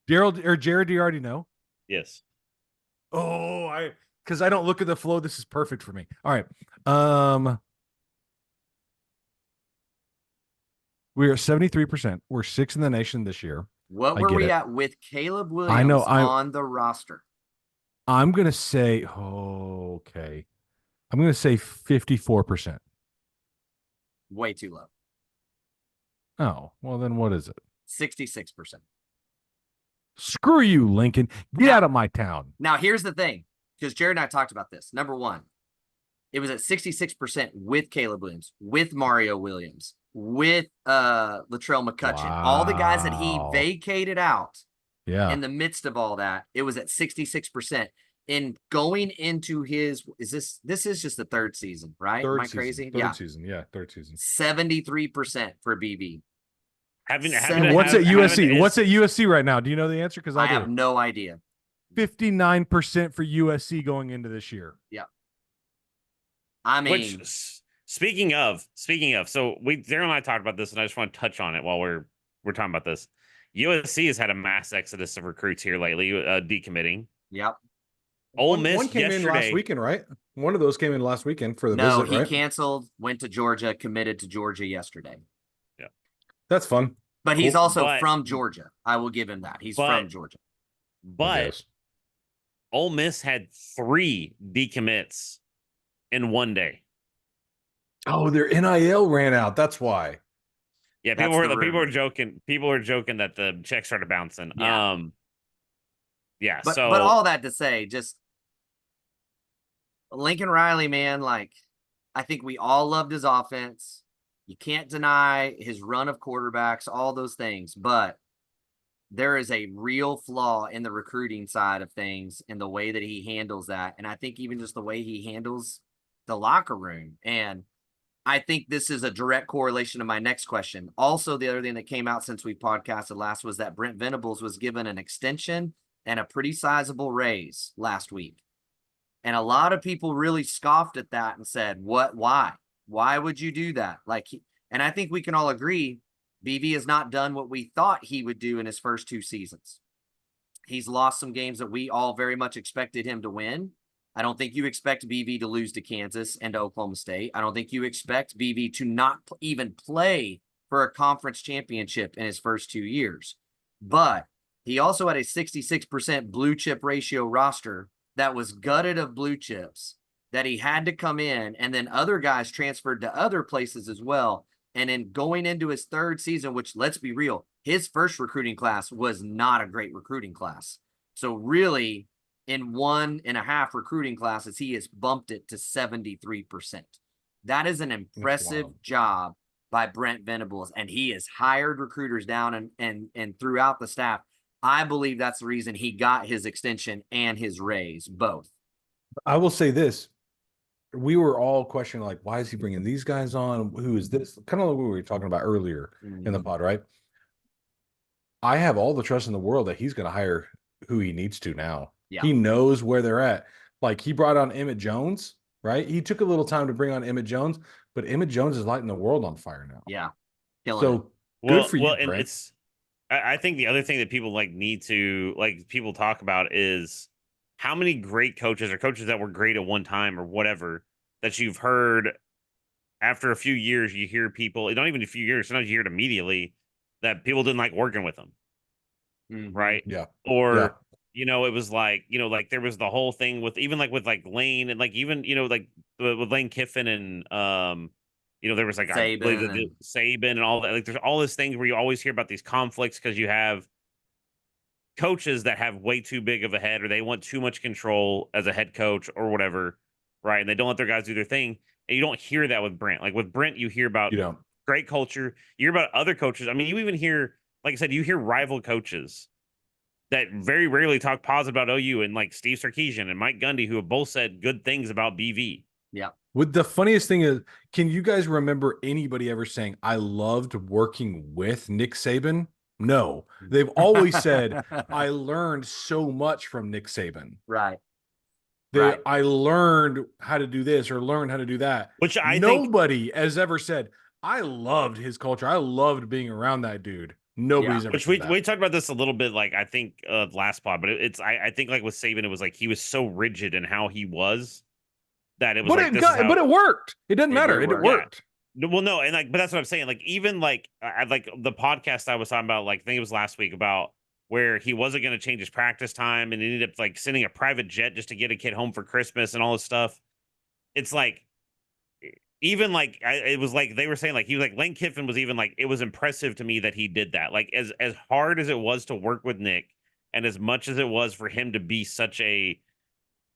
Daryl or Jared, do you already know? Yes. Oh, because I don't look at the flow. This is perfect for me. All right. We are 73%. We're 6th in the nation this year. What were we at with Caleb Williams I know, on the roster? I'm going to say, okay. I'm going to say 54%. Way too low. Oh, well, then what is it? 66%. Screw you, Lincoln. Get Now- out of my town. Now, here's the thing, because Jared and I talked about this. Number one, it was at 66% with Caleb Williams, with Mario Williams, with Latrell McCutcheon, all the guys that he Wow. vacated out Yeah. in the midst of all that. It was at 66%. In going into his, this is just the third season, right? Am I crazy? Third season. Yeah, third season. 73% for BB. What's at USC? What's at USC right now? Do you know the answer? Because I do. have no idea. 59% for USC going into this year. Yeah. I mean, speaking of, so Darren and I talked about this, and I just want to touch on it while we're talking about this. USC has had a mass exodus of recruits here lately, decommitting. Yep. Ole Miss one came yesterday. in last weekend, right? One of those came in last weekend for the no, visit, he right? canceled, went to Georgia, committed to Georgia yesterday. Yeah. That's fun. But he's also from Georgia. I will give him that. He's from Georgia. But Ole Miss had 3 decommits in one day. Oh, their NIL ran out. That's why. Yeah, people were joking. People were joking that the check started bouncing. Yeah. But all that to say, just Lincoln Riley, man, like, I think we all loved his offense. You can't deny his run of quarterbacks, all those things, but there is a real flaw in the recruiting side of things and the way that he handles that. And I think even just the way he handles the locker room. And I think this is a direct correlation to my next question. Also, the other thing that came out since we podcasted last was that Brent Venables was given an extension and a pretty sizable raise last week. And a lot of people really scoffed at that and said, why would you do that? And I think we can all agree, BV has not done what we thought he would do in his first 2 seasons. He's lost some games that we all very much expected him to win. I don't think you expect BV to lose to Kansas and to Oklahoma State. I don't think you expect BV to not even play for a conference championship in his first 2 years. But he also had a 66% blue chip ratio roster that was gutted of blue chips that he had to come in, and then other guys transferred to other places as well. And then going into his 3rd season, which, let's be real, his first recruiting class was not a great recruiting class. So really, in 1.5 recruiting classes, he has bumped it to 73%. That is an impressive job by Brent Venables, and he has hired recruiters down and throughout the staff. I believe that's the reason he got his extension and his raise, both. I will say this. We were all questioning, like, why is he bringing these guys on? Who is this? Kind of like what we were talking about earlier in the pod, right? I have all the trust in the world that he's going to hire who he needs to now. Yeah. He knows where they're at. Like, he brought on Emmett Jones, right? He took a little time to bring on Emmett Jones, but Emmett Jones is lighting the world on fire now. Yeah. So good for you, and Brent. I think the other thing that people need to people talk about is how many great coaches or coaches that were great at one time or whatever that you've heard after a few years. You hear people, not even a few years, sometimes you hear it immediately that people didn't like working with them. Right. Yeah. Or, it was like, there was the whole thing with even with Lane and even, with Lane Kiffin and, there was Saban and all that. There's all these things where you always hear about these conflicts because you have coaches that have way too big of a head, or they want too much control as a head coach or whatever, right? And they don't let their guys do their thing. And you don't hear that with Brent. Like with Brent, you hear about great culture. You hear about other coaches. I mean, you even hear, like I said, you hear rival coaches that very rarely talk positive about OU, and like Steve Sarkisian and Mike Gundy, who have both said good things about BV. Yeah. The funniest thing is, can you guys remember anybody ever saying, I loved working with Nick Saban? No, they've always said, I learned so much from Nick Saban. Right. I learned how to do this or learned how to do that. Which nobody has ever said, I loved his culture. I loved being around that dude. Nobody's ever said that. We talked about this a little bit, I think last pod, but I think with Saban, it was he was so rigid in how he was that it was but it worked. It doesn't matter. It worked. Yeah. Well, no, and but that's what I'm saying. Even the podcast I was talking about, I think it was last week, about where he wasn't going to change his practice time, and he ended up sending a private jet just to get a kid home for Christmas and all this stuff. It's even it was they were saying he was Lane Kiffin was even it was impressive to me that he did that. As hard as it was to work with Nick, And as much as it was for him to be such a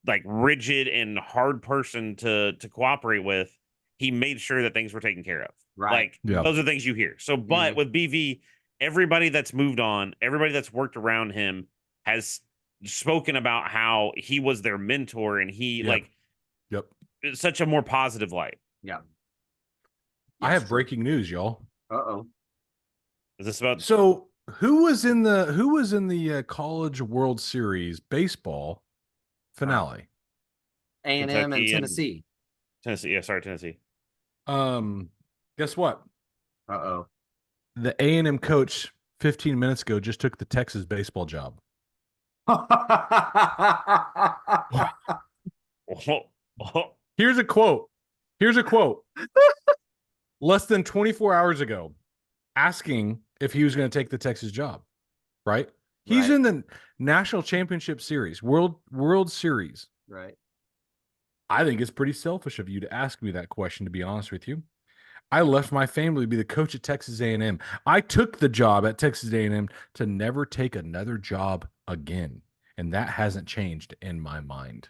like rigid and hard person to cooperate with, he made sure that things were taken care of. Right. Like those are things you hear. So, but with BV, everybody that's moved on, everybody that's worked around him has spoken about how he was their mentor and he such a more positive light. Yeah. I have breaking news, y'all. Uh-oh. Is this about so who was in the College World Series baseball finale? A&M and Tennessee. Tennessee. Yeah, sorry, Tennessee. Guess what? Uh-oh. The A&M coach 15 minutes ago just took the Texas baseball job. Here's a quote. Less than 24 hours ago, asking if he was going to take the Texas job, right? He's in the National Championship Series, World Series. Right. I think it's pretty selfish of you to ask me that question, to be honest with you. I left my family to be the coach at Texas A&M. I took the job at Texas A&M to never take another job again, and that hasn't changed in my mind.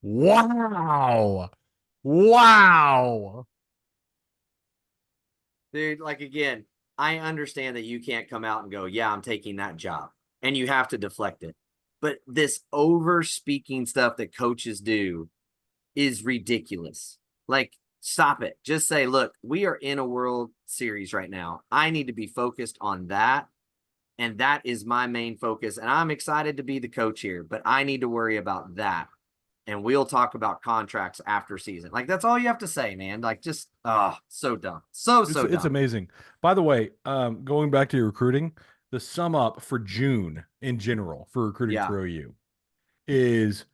Wow. Dude, like, again, I understand that you can't come out and go, yeah, I'm taking that job, and you have to deflect it. But this over speaking stuff that coaches do is ridiculous. Like, stop it. Just say, look, we are in a World Series right now. I need to be focused on that. And that is my main focus. And I'm excited to be the coach here, but I need to worry about that. And we'll talk about contracts after season. Like, that's all you have to say, man. Like, just, so dumb. So dumb. It's amazing. By the way, going back to your recruiting, the sum up for June in general for recruiting for OU is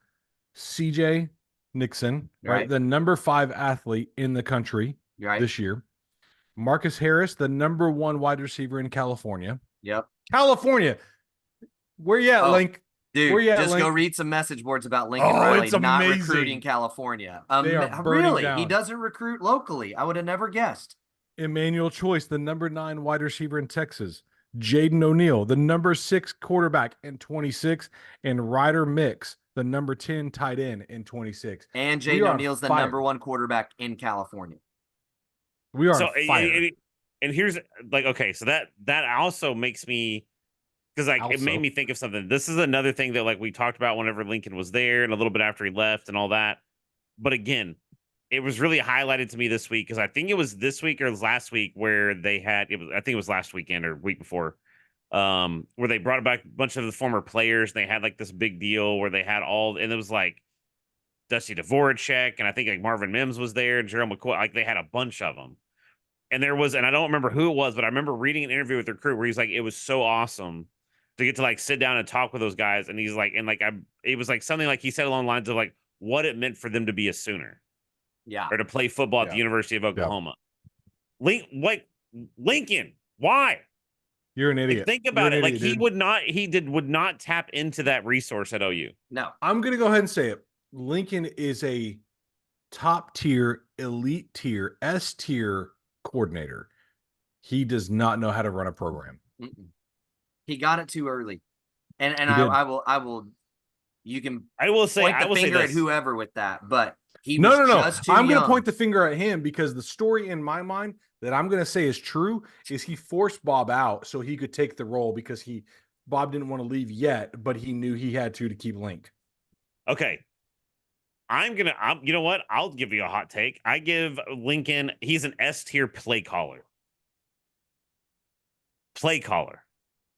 CJ Nixon, right? The number 5 athlete in the country this year. Marcus Harris, the number 1 wide receiver in California. Yep. California. Where you at, Link? Dude, where you at, just Link? go read some message boards about Lincoln Riley it's not amazing. recruiting California. They are really? down. He doesn't recruit locally. I would have never guessed. Emmanuel Choice, the number 9 wide receiver in Texas. Jaden O'Neal, the number 6 quarterback in 26. And Ryder Mix, the number 10 tight end in 26. And Jaden O'Neal's the number 1 quarterback in California. We are on fire. And here's like, okay, so that also makes me, because like it made me think of something. This is another thing that like we talked about whenever Lincoln was there and a little bit after he left and all that. But again, it was really highlighted to me this week because I think it was this week or it was last week where they had I think it was last weekend or week before, where they brought back a bunch of the former players. And they had like this big deal where they had and it was like Dusty Dvoracek and I think like Marvin Mims was there and Gerald McCoy. Like they had a bunch of them. And and I don't remember who it was, but I remember reading an interview with the recruit where he's like, it was so awesome to get to like sit down and talk with those guys. And he's like, it was like something like he said along the lines of like what it meant for them to be a Sooner. Yeah. Or to play football at the University of Oklahoma. Lincoln, why? You're an idiot. Like, think about it. Like he would not tap into that resource at OU. No. I'm going to go ahead and say it. Lincoln is a top tier, elite tier, S tier coordinator. He does not know how to run a program. He got it too early. And I will you can point the finger at whoever with that, but he was just too I'm going young. to point the finger at him because the story in my mind that I'm going to say is true is he forced Bob out so he could take the role because Bob didn't want to leave yet, but he knew he had to keep Link. Okay. You know what? I'll give you a hot take. I give Lincoln, he's an S tier play caller.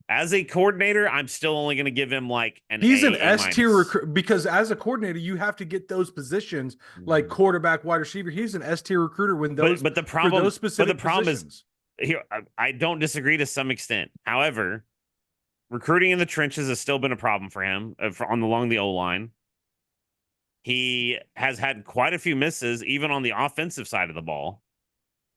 As a coordinator, I'm still only going to give him like He's an S tier recruit because as a coordinator, you have to get those positions like quarterback, wide receiver. He's an S tier recruiter when those. But the problem positions. Is here. I don't disagree to some extent. However, recruiting in the trenches has still been a problem for him along the O line. He has had quite a few misses, even on the offensive side of the ball,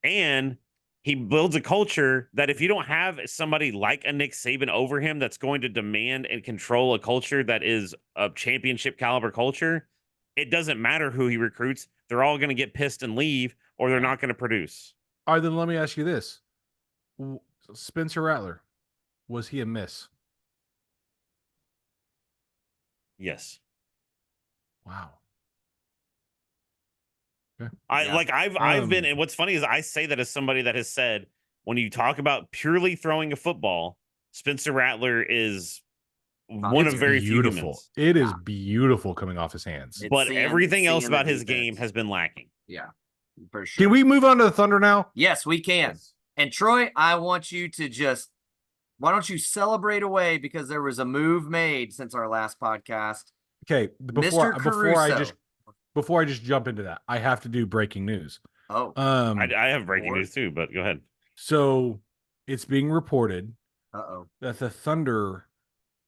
and he builds a culture that if you don't have somebody like a Nick Saban over him that's going to demand and control a culture that is a championship caliber culture, it doesn't matter who he recruits. They're all going to get pissed and leave, or they're not going to produce. All right, then let me ask you this. Spencer Rattler, was he a miss? Yes. Wow. I've been, and what's funny is I say that as somebody that has said, when you talk about purely throwing a football, Spencer Rattler is one of very few humans. It is beautiful coming off his hands. But everything else about his game has been lacking. Yeah, for sure. Can we move on to the Thunder now? Yes, we can. Yes. And Troy, I want you to why don't you celebrate away, because there was a move made since our last podcast. Okay, before I just jump into that, I have to do breaking news. Oh, I have breaking news too, but go ahead. So it's being reported that the Thunder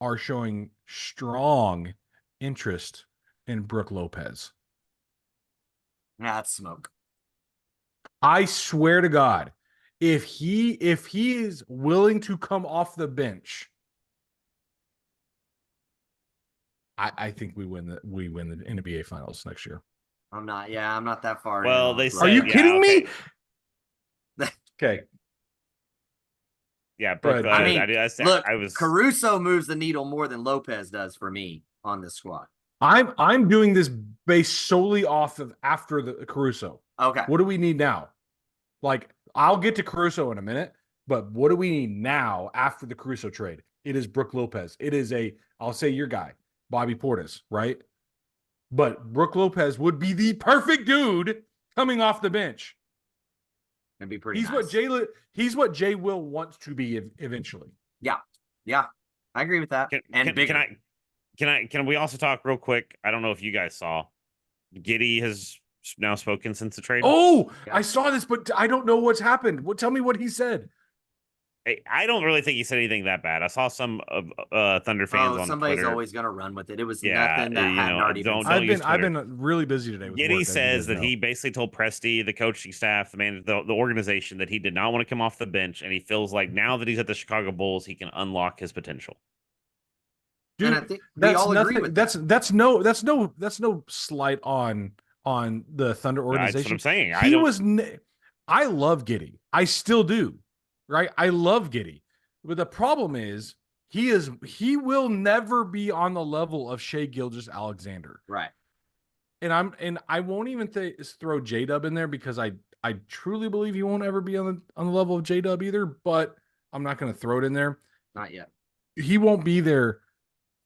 are showing strong interest in Brook Lopez. That's smoke. I swear to God, if he is willing to come off the bench, I think we win the NBA Finals next year. I'm not that far. Well, they said, are you kidding me? Okay. Yeah, Brooke, I mean, Caruso moves the needle more than Lopez does for me on this squad. I'm doing this based solely off of after the Caruso. Okay. What do we need now? Like, I'll get to Caruso in a minute, but what do we need now after the Caruso trade? It is Brook Lopez. It is I'll say your guy, Bobby Portis, right? But Brook Lopez would be the perfect dude coming off the bench. It'd be pretty. He's what Jay Will wants to be eventually. Yeah, I agree with that. Can we also talk real quick? I don't know if you guys saw, Giddey has now spoken since the trade. Oh, yeah. I saw this, but I don't know what's happened. Tell me what he said. I don't really think he said anything that bad. I saw some Thunder fans on somebody's Twitter. Always gonna run with it. It was nothing that hadn't already been. I've been really busy today. Giddey says that he basically told Presti, the coaching staff, the organization, that he did not want to come off the bench, and he feels like now that he's at the Chicago Bulls, he can unlock his potential. Dude, and I think we all agree with that. That's no slight on the Thunder organization. That's what I'm saying. I love Giddey. I still do. Right? I love Giddey. But the problem is he will never be on the level of Shai Gilgeous-Alexander. Right. And I won't even throw J-Dub in there, because I truly believe he won't ever be on the level of J-Dub either, but I'm not going to throw it in there. Not yet. He won't be there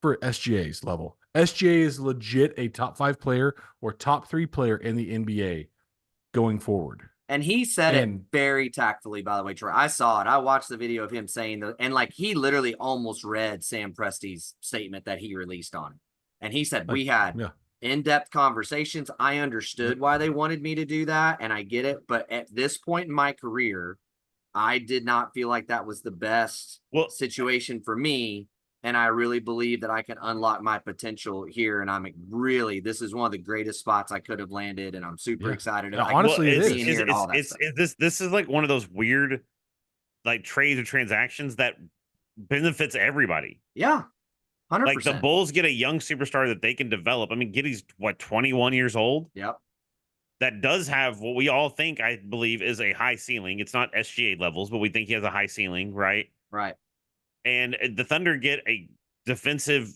for SGA's level. SGA is legit a top 5 player or top 3 player in the NBA going forward. And he said it very tactfully, by the way, Troy. I saw it. I watched the video of him saying and he literally almost read Sam Presti's statement that he released on it. And he said, we had in-depth conversations. I understood why they wanted me to do that, and I get it. But at this point in my career, I did not feel like that was the best situation for me. And I really believe that I can unlock my potential here. And this is one of the greatest spots I could have landed. And I'm super excited. Honestly, this is like one of those weird, like, trades or transactions that benefits everybody. Yeah. 100%. Like, the Bulls get a young superstar that they can develop. I mean, Giddey's 21 years old? Yep. That does have what we all think, I believe, is a high ceiling. It's not SGA levels, but we think he has a high ceiling, right? Right. And the Thunder get a defensive,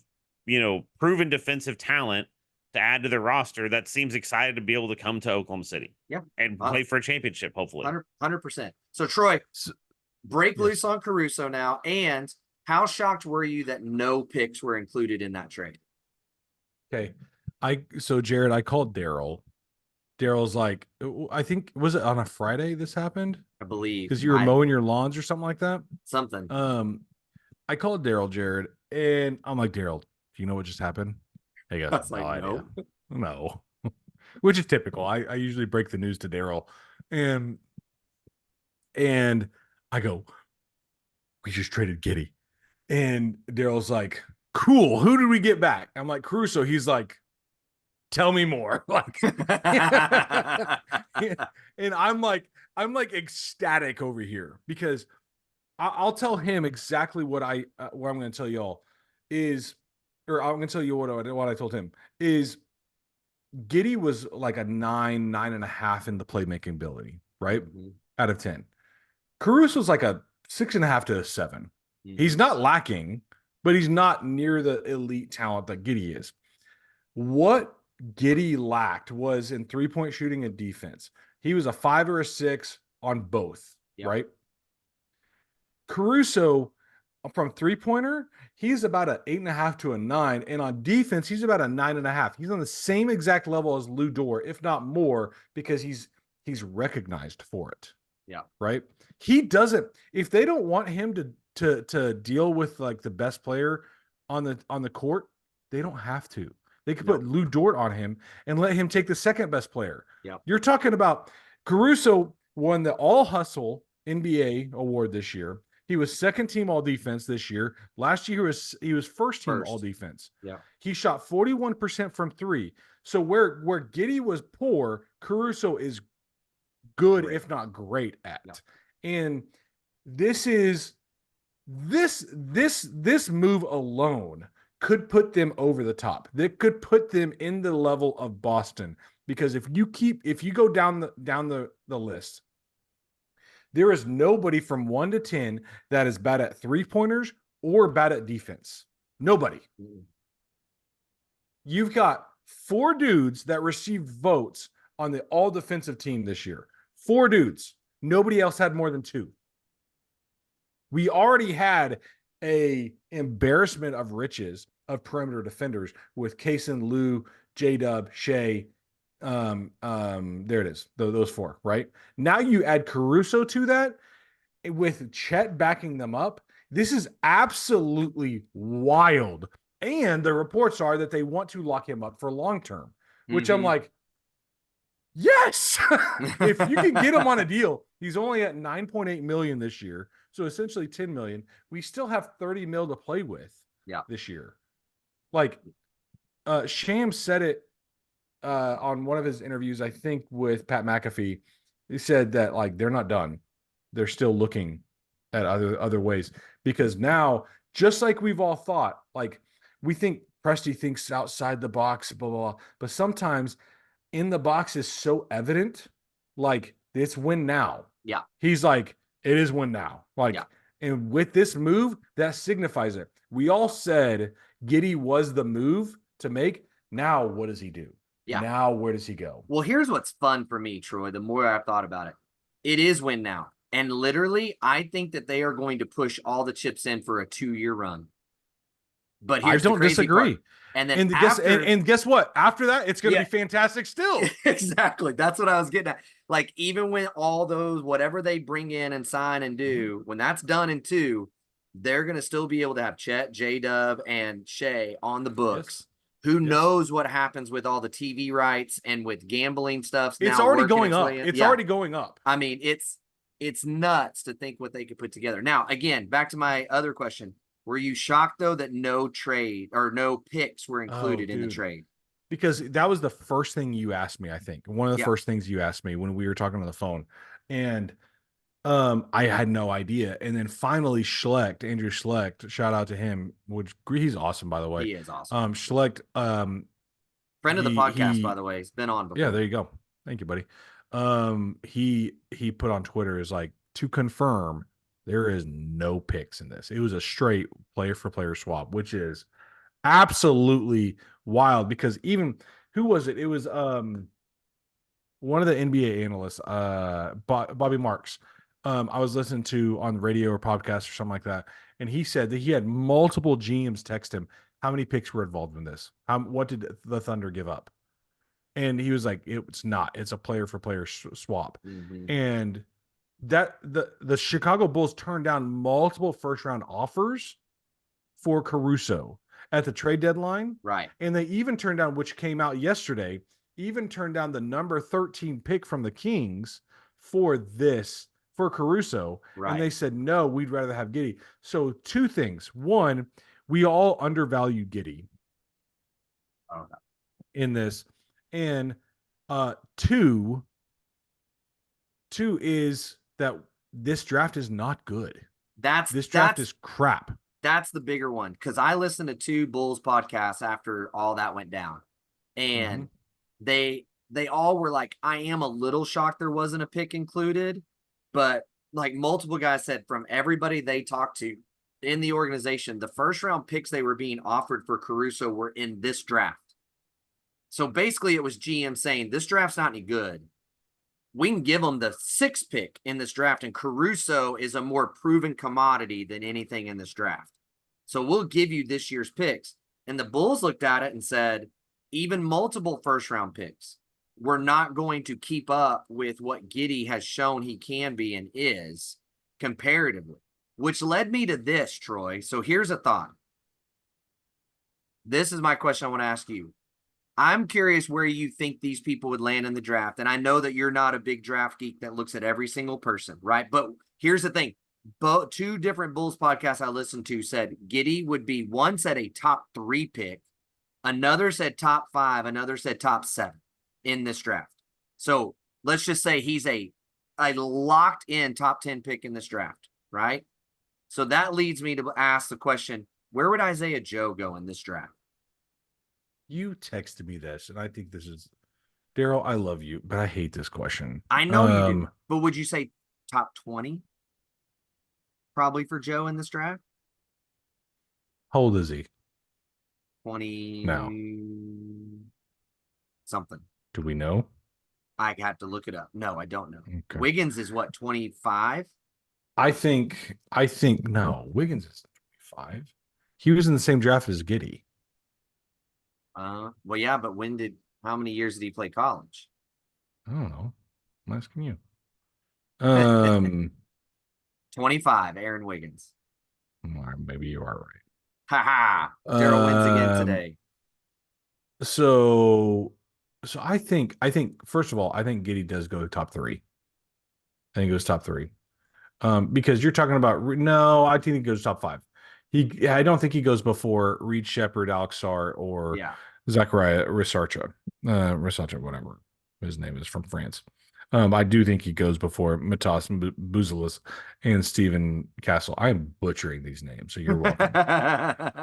proven defensive talent to add to their roster that seems excited to be able to come to Oklahoma City. Yeah. And play for a championship, hopefully. 100%. So, Troy, break loose on Caruso now. And how shocked were you that no picks were included in that trade? Okay. So, Jared, I called Daryl. Daryl's like, I think, was it on a Friday this happened? I believe. Because you were mowing your lawns or something like that? Something. I called Daryl, Jared, and I'm like, Daryl, do you know what just happened? He goes, no idea. No. Which is typical. I usually break the news to Daryl. And I go, we just traded Giddey. And Daryl's like, cool. Who did we get back? I'm like, Caruso. He's like, tell me more. Like, and I'm like ecstatic over here, because I'll tell him exactly what I'm going to tell y'all is, or I'm going to tell you what I told him is, Giddey was like a 9.5 in the playmaking ability, right? Mm-hmm. Out of 10. Caruso's like a 6.5 to a 7. Mm-hmm. He's not lacking, but he's not near the elite talent that Giddey is. What Giddey lacked was in 3-point shooting and defense. He was a 5 or a 6 on both, right? Caruso, from 3-pointer, he's about an 8.5 to a 9. And on defense, he's about a 9.5. He's on the same exact level as Lou Dort, if not more, because he's recognized for it. Yeah. Right. He doesn't, if they don't want him to deal with like the best player on the court, they don't have to. They could put Lou Dort on him and let him take the second best player. Yeah. You're talking about Caruso won the All Hustle NBA award this year. He was second team all defense this year. Last year he was first team all defense. Yeah. He shot 41% from 3. So where Giddey was poor, Caruso is good, if not great at. Yeah. And this move alone could put them over the top. That could put them in the level of Boston, because if you go down the list, there is nobody from 1 to 10 that is bad at 3-pointers or bad at defense. Nobody. You've got 4 dudes that received votes on the all defensive team this year. 4 dudes. Nobody else had more than 2. We already had a embarrassment of riches of perimeter defenders with Kaysen, Lou, J-Dub, Shea. There it is. Those 4, right? Now you add Caruso to that with Chet backing them up. This is absolutely wild. And the reports are that they want to lock him up for long term, which I'm like, yes, if you can get him on a deal. He's only at 9.8 million this year. So essentially 10 million. We still have 30 mil to play with this year. Like Shams said it on one of his interviews, I think with Pat McAfee. He said that like they're not done. They're still looking at other ways, because now, just like we've all thought, like we think Presti thinks outside the box, blah, blah, blah. But sometimes in the box is so evident, like it's win now. Yeah. He's like, it is win now. Like, and with this move, that signifies it. We all said Giddey was the move to make. Now, what does he do? Yeah. Now, where does he go? Well, here's what's fun for me, Troy. The more I've thought about it, it is win now. And literally, I think that they are going to push all the chips in for a 2-year run. But I don't disagree. Part. And then guess what? After that, it's going to be fantastic still. Exactly. That's what I was getting at. Like, even when all those, whatever they bring in and sign and do, when that's done in 2, they're going to still be able to have Chet, J-Dub, and Shea on the books. Yes. Who knows what happens with all the TV rights and with gambling stuff? It's already going up. It's already going up. I mean, it's nuts to think what they could put together. Now, again, back to my other question. Were you shocked, though, that no trade or no picks were included in the trade? Because that was the first thing you asked me, I think. One of the first things you asked me when we were talking on the phone. And I had no idea. And then finally Andrew Schlecht, shout out to him, which he's awesome, by the way. He is awesome. Schlecht. Friend of the podcast, by the way. He's been on before. Yeah, there you go. Thank you, buddy. He put on Twitter, is like, to confirm, there is no picks in this. It was a straight player for player swap, which is absolutely wild, because even who was it? It was one of the NBA analysts, Bobby Marks. I was listening to on radio or podcast or something like that, and he said that he had multiple GMs text him, how many picks were involved in this? What did the Thunder give up? And he was like, it's not. It's a player for player swap. Mm-hmm. And that the Chicago Bulls turned down multiple first round offers for Caruso at the trade deadline. Right. And they even turned down, which came out yesterday, even turned down the number 13 pick from the Kings for Caruso. Right. And they said, no, we'd rather have Giddey. So 2 things. 1, we all undervalued Giddey in this. And 2 is that this draft is not good. This draft is crap. That's the bigger one, because I listened to 2 Bulls podcasts after all that went down, and they all were like, I am a little shocked there wasn't a pick included, but like multiple guys said, from everybody they talked to, in the organization, the first round picks they were being offered for Caruso were in this draft. So basically, it was GM saying, this draft's not any good. We can give them the 6th pick in this draft, and Caruso is a more proven commodity than anything in this draft. So we'll give you this year's picks. And the Bulls looked at it and said, even multiple first-round picks, we're not going to keep up with what Giddey has shown he can be and is comparatively, which led me to this, Troy. So here's a thought. This is my question I want to ask you. I'm curious where you think these people would land in the draft. And I know that you're not a big draft geek that looks at every single person, right? But here's the thing. 2 different Bulls podcasts I listened to said Giddey would be, one said a top 3 pick, another said top 5, another said top 7 in this draft. So let's just say he's a locked in top 10 pick in this draft, right? So that leads me to ask the question, where would Isaiah Joe go in this draft? You texted me this, and I think this is Daryl. I love you, but I hate this question. I know you do, but would you say top 20? Probably for Joe in this draft. How old is he? 20 now. Something. Do we know? I have to look it up. No, I don't know. Okay. Wiggins is what, 25? I think no. Wiggins is 25. He was in the same draft as Giddey. Well, yeah, but how many years did he play college? I don't know. I'm asking you. 25, Aaron Wiggins. Maybe you are right. Ha ha. Daryl wins again today. So I think first of all, I think Giddey does go top 3. I think it goes top 3. Because you're talking about I think he goes top 5. I don't think he goes before Reed Shepherd, Alex Sarr, or Zachariah Risarcha, whatever his name is, from France. I do think he goes before Matas Buzelis and Stephen Castle. I am butchering these names, so you're welcome.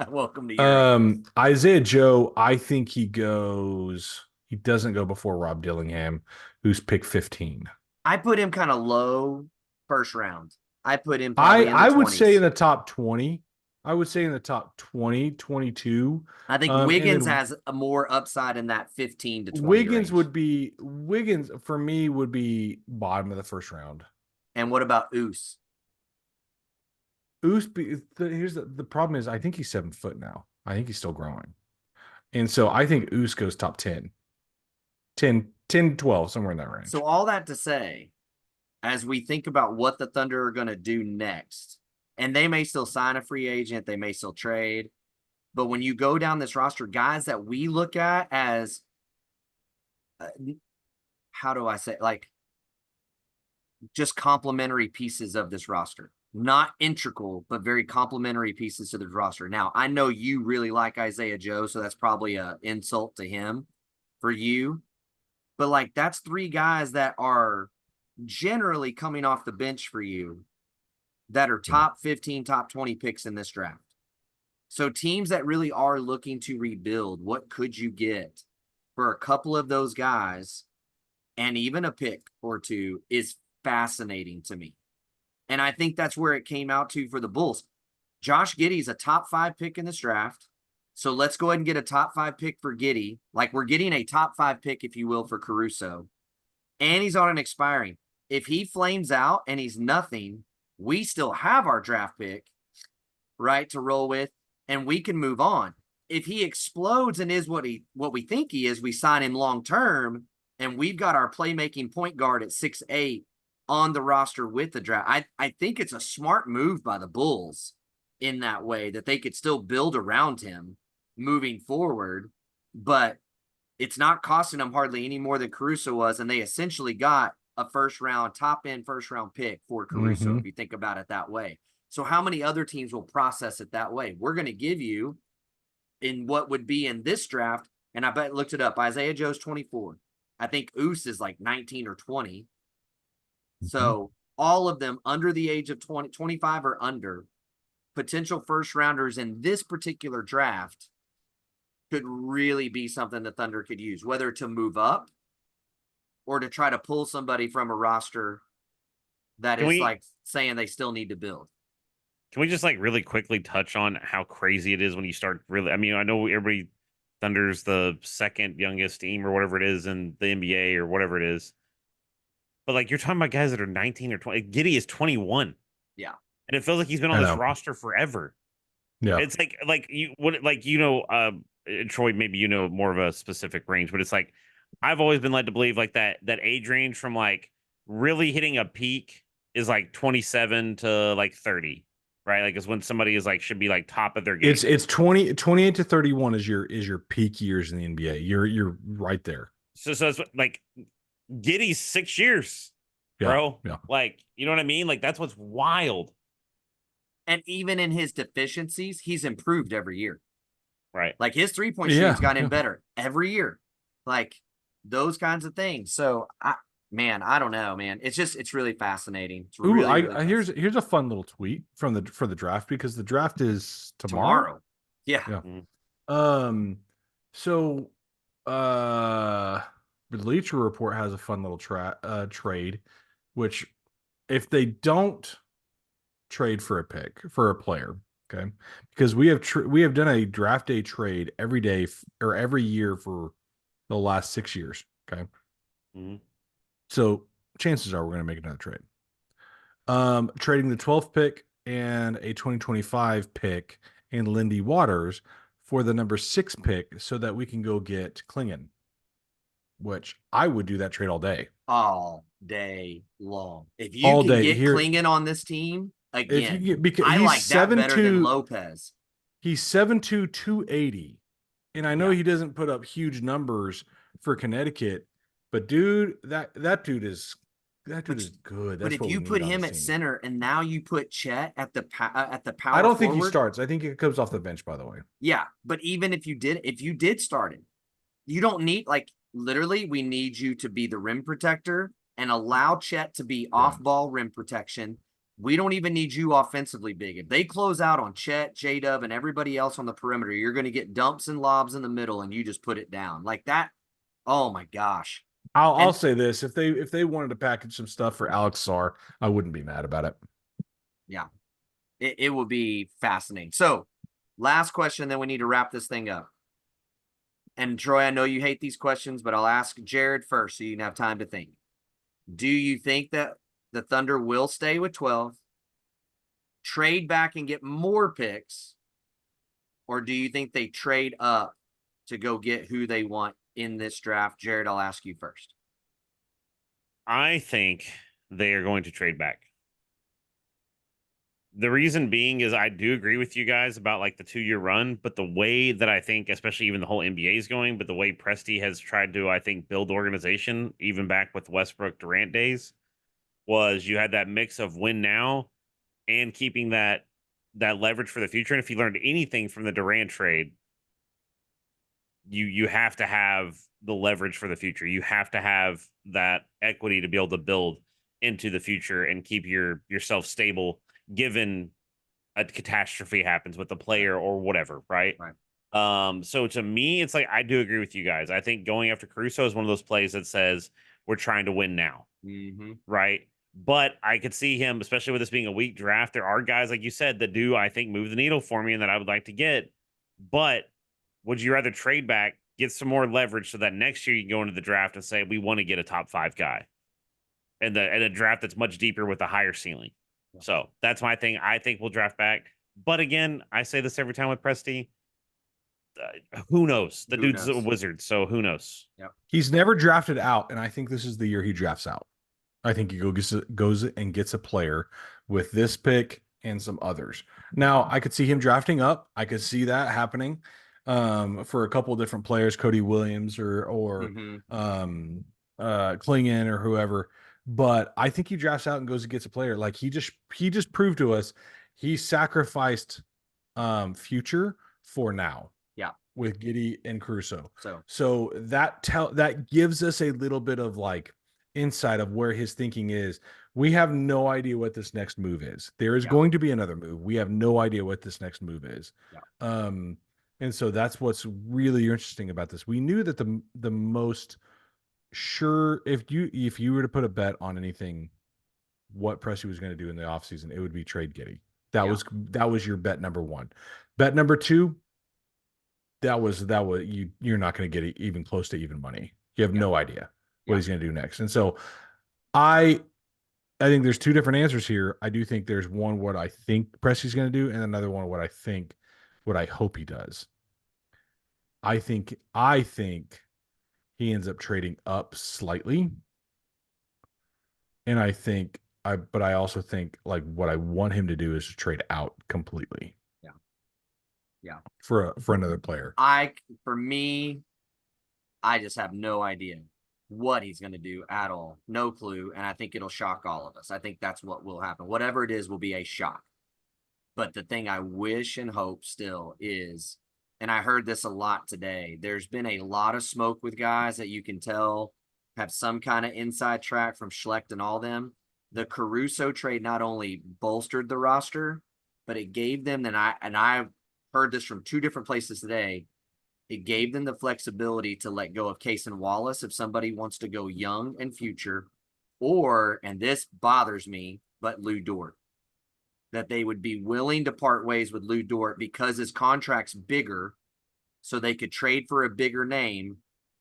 Welcome to your Isaiah Joe, I think he doesn't go before Rob Dillingham, who's pick 15. I put him kind of low first round. I put him probably in the I would 20s. say in the top 20. I would say in the top 20, 22. I think Wiggins has a more upside in that 15 to 20 Wiggins range. Wiggins for me would be bottom of the first round. And what about Oos? Here's the problem is I think he's 7 foot now. I think he's still growing. And so I think Oos goes top 10. 10, 12, somewhere in that range. So all that to say, as we think about what the Thunder are going to do next, and they may still sign a free agent, they may still trade, but when you go down this roster, guys that we look at as, how do I say, like, just complementary pieces of this roster. Not integral, but very complementary pieces to the roster. Now, I know you really like Isaiah Joe, so that's probably an insult to him for you. But, like, that's 3 guys that are generally coming off the bench for you that are top 15, top 20 picks in this draft. So teams that really are looking to rebuild, what could you get for a couple of those guys and even a pick or 2 is fascinating to me. And I think that's where it came out to for the Bulls. Josh Giddey's a top 5 pick in this draft. So let's go ahead and get a top 5 pick for Giddey. Like, we're getting a top 5 pick, if you will, for Caruso. And he's on an expiring. If he flames out and he's nothing, we still have our draft pick, right, to roll with, and we can move on. If he explodes and is what we think he is, we sign him long term, and we've got our playmaking point guard at 6'8" on the roster with the draft. I think it's a smart move by the Bulls in that way, that they could still build around him moving forward, but it's not costing them hardly any more than Caruso was, and they essentially got a top-end first-round pick for Caruso, if you think about it that way. So how many other teams will process it that way? We're going to give you, in what would be in this draft, and I looked it up, Isaiah Joe's 24. I think Oos is like 19 or 20. So all of them under the age of 20, 25 or under, potential first-rounders in this particular draft could really be something the Thunder could use, whether to move up or to try to pull somebody from a roster that is like saying they still need to build. Can we just like really quickly touch on how crazy it is when you start really? I mean, I know everybody Thunder's the second youngest team or whatever it is in the NBA or whatever it is, but like you're talking about guys that are 19 or 20. Giddy is 21. Yeah. And it feels like he's been on I this know. roster forever. Yeah. It's like you what like Troy, maybe you know more of a specific range, but it's like I've always been led to believe like that age range from like really hitting a peak is like 27 to like 30, right? Like is when somebody is like should be like top of their game. It's 28 to 31 is your peak years in the NBA. You're right there. So it's like Giddy's 6 years, Yeah. bro. Yeah. Like, you know what I mean? Like that's what's wild. And even in his deficiencies, he's improved every year. Right. Like his 3-point shooting's gotten better every year. Like those kinds of things. So I don't know, man. It's really fascinating. It's really, really fascinating. Here's a fun little tweet for the draft, because the draft is tomorrow. Yeah. Mm-hmm. So Bleacher Report has a fun little trade, which if they don't trade for a player, okay, because we have done a draft day trade every day or every year for the last 6 years, okay. Mm-hmm. So chances are we're going to make another trade. Trading the 12th pick and a 2025 pick in Lindy Waters for the number 6 pick so that we can go get Klingon, which I would do that trade all day. All day long. If you can get Klingon on this team, again, because I like that better than Lopez. He's 7'2", 280. And I know he doesn't put up huge numbers for Connecticut, but dude, that dude is good. That's but if you put him at center and now you put Chet at the power, I don't think he starts. I think he comes off the bench, by the way. Yeah, but even if you did start him, you don't need, like, literally we need you to be the rim protector and allow Chet to be off-ball rim protection. We don't even need you offensively big. If they close out on Chet, J-Dub, and everybody else on the perimeter, you're going to get dumps and lobs in the middle, and you just put it down like that. Oh my gosh! I'll say this: if they wanted to package some stuff for Alex Sarr, I wouldn't be mad about it. Yeah, it would be fascinating. So, last question, then we need to wrap this thing up. And Troy, I know you hate these questions, but I'll ask Jared first so you can have time to think. Do you think that the Thunder will stay with 12, trade back and get more picks, or do you think they trade up to go get who they want in this draft? Jared, I'll ask you first. I think they are going to trade back. The reason being is I do agree with you guys about like the 2-year run, but the way that I think, especially even the whole NBA is going, but the way Presti has tried to, I think, build organization, even back with Westbrook Durant days, was you had that mix of win now and keeping that leverage for the future. And if you learned anything from the Durant trade, you have to have the leverage for the future. You have to have that equity to be able to build into the future and keep yourself stable given a catastrophe happens with the player or whatever, right? So to me, it's like I do agree with you guys. I think going after Caruso is one of those plays that says we're trying to win now, right? But I could see him, especially with this being a weak draft. There are guys, like you said, that do, I think, move the needle for me and that I would like to get. But would you rather trade back, get some more leverage so that next year you can go into the draft and say, we want to get a top 5 guy and a draft that's much deeper with a higher ceiling? So that's my thing. I think we'll draft back. But again, I say this every time with Presti. Who knows? The dude's a wizard, so who knows? Yep. He's never drafted out, and I think this is the year he drafts out. I think he goes and gets a player with this pick and some others. Now, I could see him drafting up. I could see that happening for a couple of different players, Cody Williams or Klingon or whoever. But I think he drafts out and goes and gets a player. Like he just proved to us he sacrificed future for now. Yeah. With Giddy and Caruso. So that gives us a little bit of like insight of where his thinking is. We have no idea what this next move is. There is going to be another move. We have no idea what this next move is. And so that's what's really interesting about this. We knew that the most sure, if you were to put a bet on anything, what Presti was going to do in the offseason, it would be trade Giddy. That Yeah. was your bet number one. Bet number two, that was you're not going to get even close to even money. You have no idea what Yeah. he's going to do next. And so I think there's two different answers here. I do think there's one what I think Presti's going to do, and another one what I hope he does. I think he ends up trading up slightly, and but I also think like what I want him to do is to trade out completely. Yeah, yeah. For another player. For me, I just have no idea what he's going to do at all. No clue. And I think it'll shock all of us. I think that's what will happen. Whatever it is will be a shock. But the thing I wish and hope still is, and I heard this a lot today, there's been a lot of smoke with guys that you can tell have some kind of inside track from Schlecht and all them. The Caruso trade not only bolstered the roster, but it gave them, and I heard this from two different places today, it gave them the flexibility to let go of Case and Wallace if somebody wants to go young and future, or, and this bothers me, but Lou Dort. That they would be willing to part ways with Lou Dort because his contract's bigger, so they could trade for a bigger name,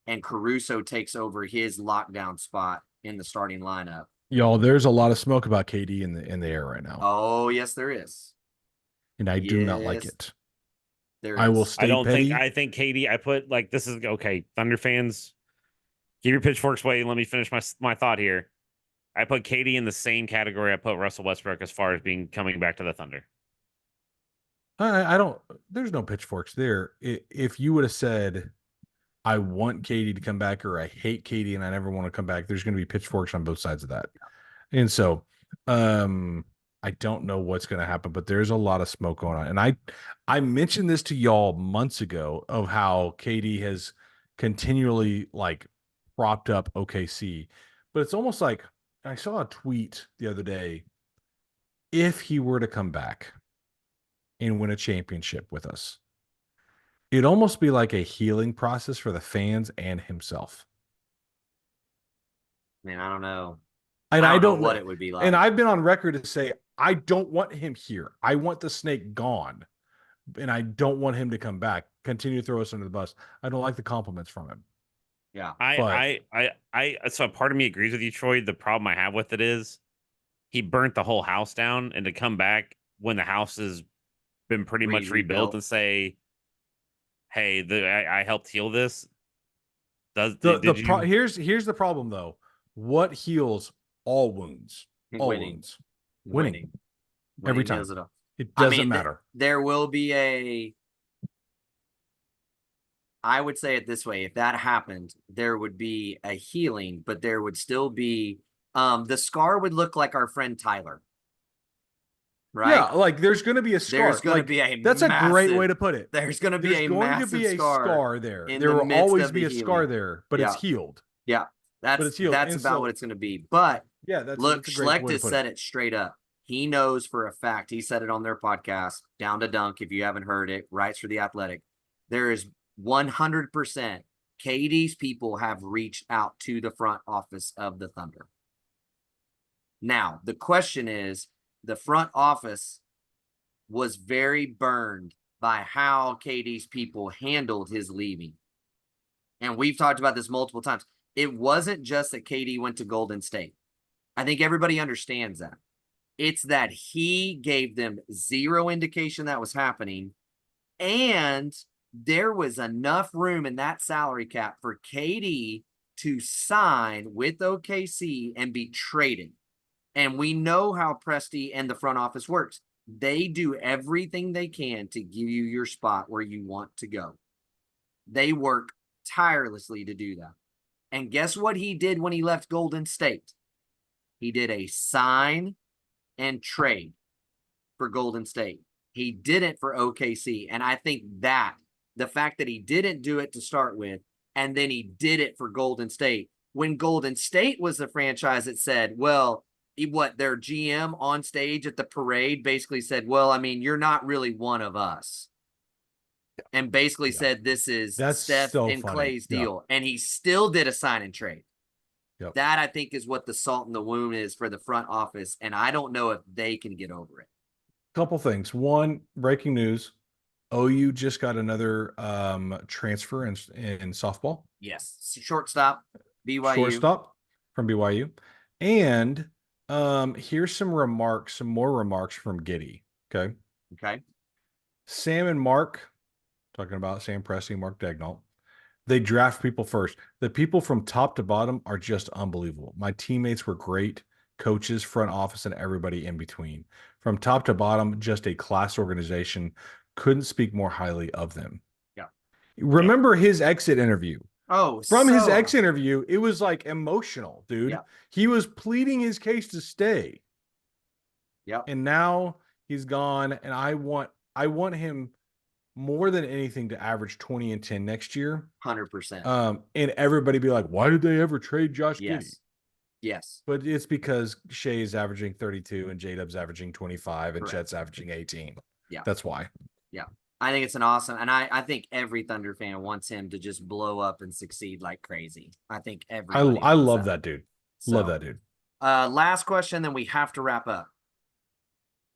and Caruso takes over his lockdown spot in the starting lineup. Y'all, there's a lot of smoke about KD in the air right now. Oh, yes, there is. And I do not like it. I will stay petty. I think KD, I put like, this is okay. Thunder fans, give your pitchforks away. Let me finish my thought here. I put KD in the same category I put Russell Westbrook as far as coming back to the Thunder. I don't, there's no pitchforks there. If you would have said, I want KD to come back, or I hate KD and I never want to come back, there's going to be pitchforks on both sides of that. And so, I don't know what's going to happen, but there's a lot of smoke going on. And I mentioned this to y'all months ago of how KD has continually like propped up OKC, but it's almost like I saw a tweet the other day. If he were to come back and win a championship with us, it'd almost be like a healing process for the fans and himself. Man, I don't know. And I don't know what it would be like. And I've been on record to say, I don't want him here. I want the snake gone. And I don't want him to come back. Continue to throw us under the bus. I don't like the compliments from him. Yeah. So part of me agrees with you, Troy. The problem I have with it is he burnt the whole house down, and to come back when the house has been pretty much rebuilt and say, hey, I helped heal this. Here's the problem though. What heals all wounds? Wounds. Winning. Every time. It doesn't matter. There will be I would say it this way. If that happened, there would be a healing, but there would still be, the scar would look like our friend Tyler. Right? Yeah, like there's going to be a scar. There's going to be a That's a great way to put it. There's going to be a massive scar there. There will always be a scar there, but it's healed. Yeah. That's about what it's going to be. But yeah, look, Schlecht has said it straight up. He knows for a fact. He said it on their podcast, Down to Dunk. If you haven't heard it, writes for The Athletic. There is 100% KD's people have reached out to the front office of the Thunder. Now, the question is, the front office was very burned by how KD's people handled his leaving. And we've talked about this multiple times. It wasn't just that KD went to Golden State. I think everybody understands that. It's that he gave them zero indication that was happening, and there was enough room in that salary cap for KD to sign with OKC and be traded. And we know how Presti and the front office works. They do everything they can to give you your spot where you want to go. They work tirelessly to do that. And guess what he did when he left Golden State? He did a sign and trade for Golden State. He didn't for OKC. And I think that the fact that he didn't do it to start with, and then he did it for Golden State, when Golden State was the franchise that said, well, their GM on stage at the parade basically said, well, I mean, you're not really one of us. And basically said, this is Steph and Clay's deal. And he still did a sign and trade. Yep. That, I think, is what the salt in the wound is for the front office. And I don't know if they can get over it. Couple things. One, breaking news. OU just got another transfer in softball. Yes. Shortstop, BYU. Shortstop from BYU. And here's some more remarks from Giddy. Okay. Okay. Sam and Mark, talking about Sam Presti, Mark Dagnall, they draft people first. The people from top to bottom are just unbelievable. My teammates were great, coaches, front office, and everybody in between. From top to bottom, just a class organization. Couldn't speak more highly of them. Yeah. Remember his exit interview. Oh, From his exit interview, it was like emotional, dude. Yeah. He was pleading his case to stay. Yep. And now he's gone. And I want him more than anything to average 20 and 10 next year. 100%. And everybody be like, why did they ever trade Josh Yes. Giddey? Yes. But it's because Shea's averaging 32 and J-Dub's averaging 25 and Correct. Chet's averaging 18. Yeah. That's why. Yeah. I think it's an awesome, and I think every Thunder fan wants him to just blow up and succeed like crazy. I think everybody. I love that dude. So, love that dude. Last question, then we have to wrap up.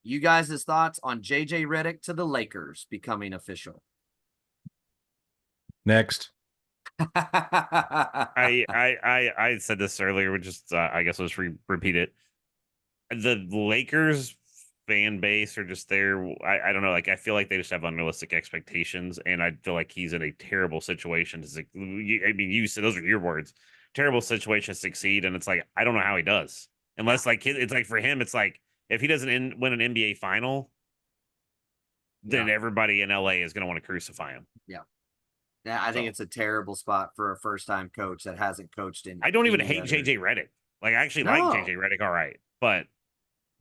You guys' thoughts on JJ Redick to the Lakers becoming official? Next. I said this earlier, which just I guess I'll just repeat it. The Lakers fan base are just there. I don't know. Like, I feel like they just have unrealistic expectations, and I feel like he's in a terrible situation to. I mean, you said those are your words. Terrible situation to succeed, and it's like I don't know how he does. Unless like it's like for him, it's like if he doesn't win an NBA final, then everybody in LA is going to want to crucify him. Yeah. Yeah, I think it's a terrible spot for a first-time coach that hasn't coached in. I don't even hate JJ Redick. Like, I actually like JJ Redick. All right, but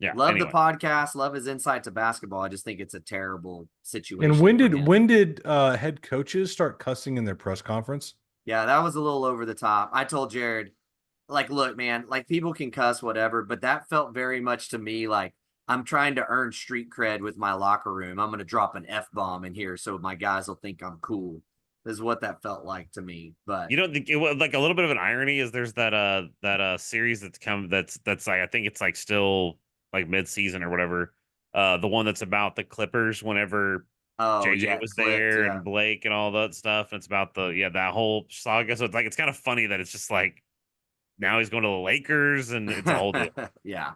yeah, love the podcast, love his insight to basketball. I just think it's a terrible situation. And when did head coaches start cussing in their press conference? Yeah, that was a little over the top. I told Jared, like, look, man, like people can cuss, whatever, but that felt very much to me like I'm trying to earn street cred with my locker room. I'm going to drop an F-bomb in here so my guys will think I'm cool. Is what that felt like to me. But you know, like a little bit of an irony is there's that series that's like I think it's like still like mid-season or whatever. The one that's about the Clippers whenever JJ was there and Blake and all that stuff. And it's about that whole saga. So it's like it's kind of funny that it's just like now he's going to the Lakers and it's a whole deal. Yeah,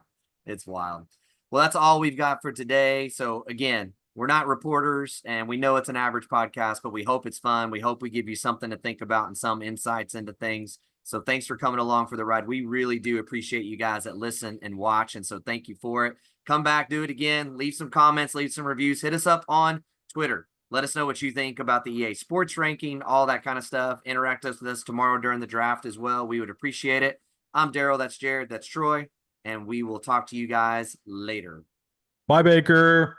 it's wild. Well, that's all we've got for today. So again, we're not reporters, and we know it's an average podcast, but we hope it's fun. We hope we give you something to think about and some insights into things. So thanks for coming along for the ride. We really do appreciate you guys that listen and watch, and so thank you for it. Come back, do it again. Leave some comments, leave some reviews. Hit us up on Twitter. Let us know what you think about the EA Sports ranking, all that kind of stuff. Interact with us tomorrow during the draft as well. We would appreciate it. I'm Daryl. That's Jared. That's Troy. And we will talk to you guys later. Bye, Baker.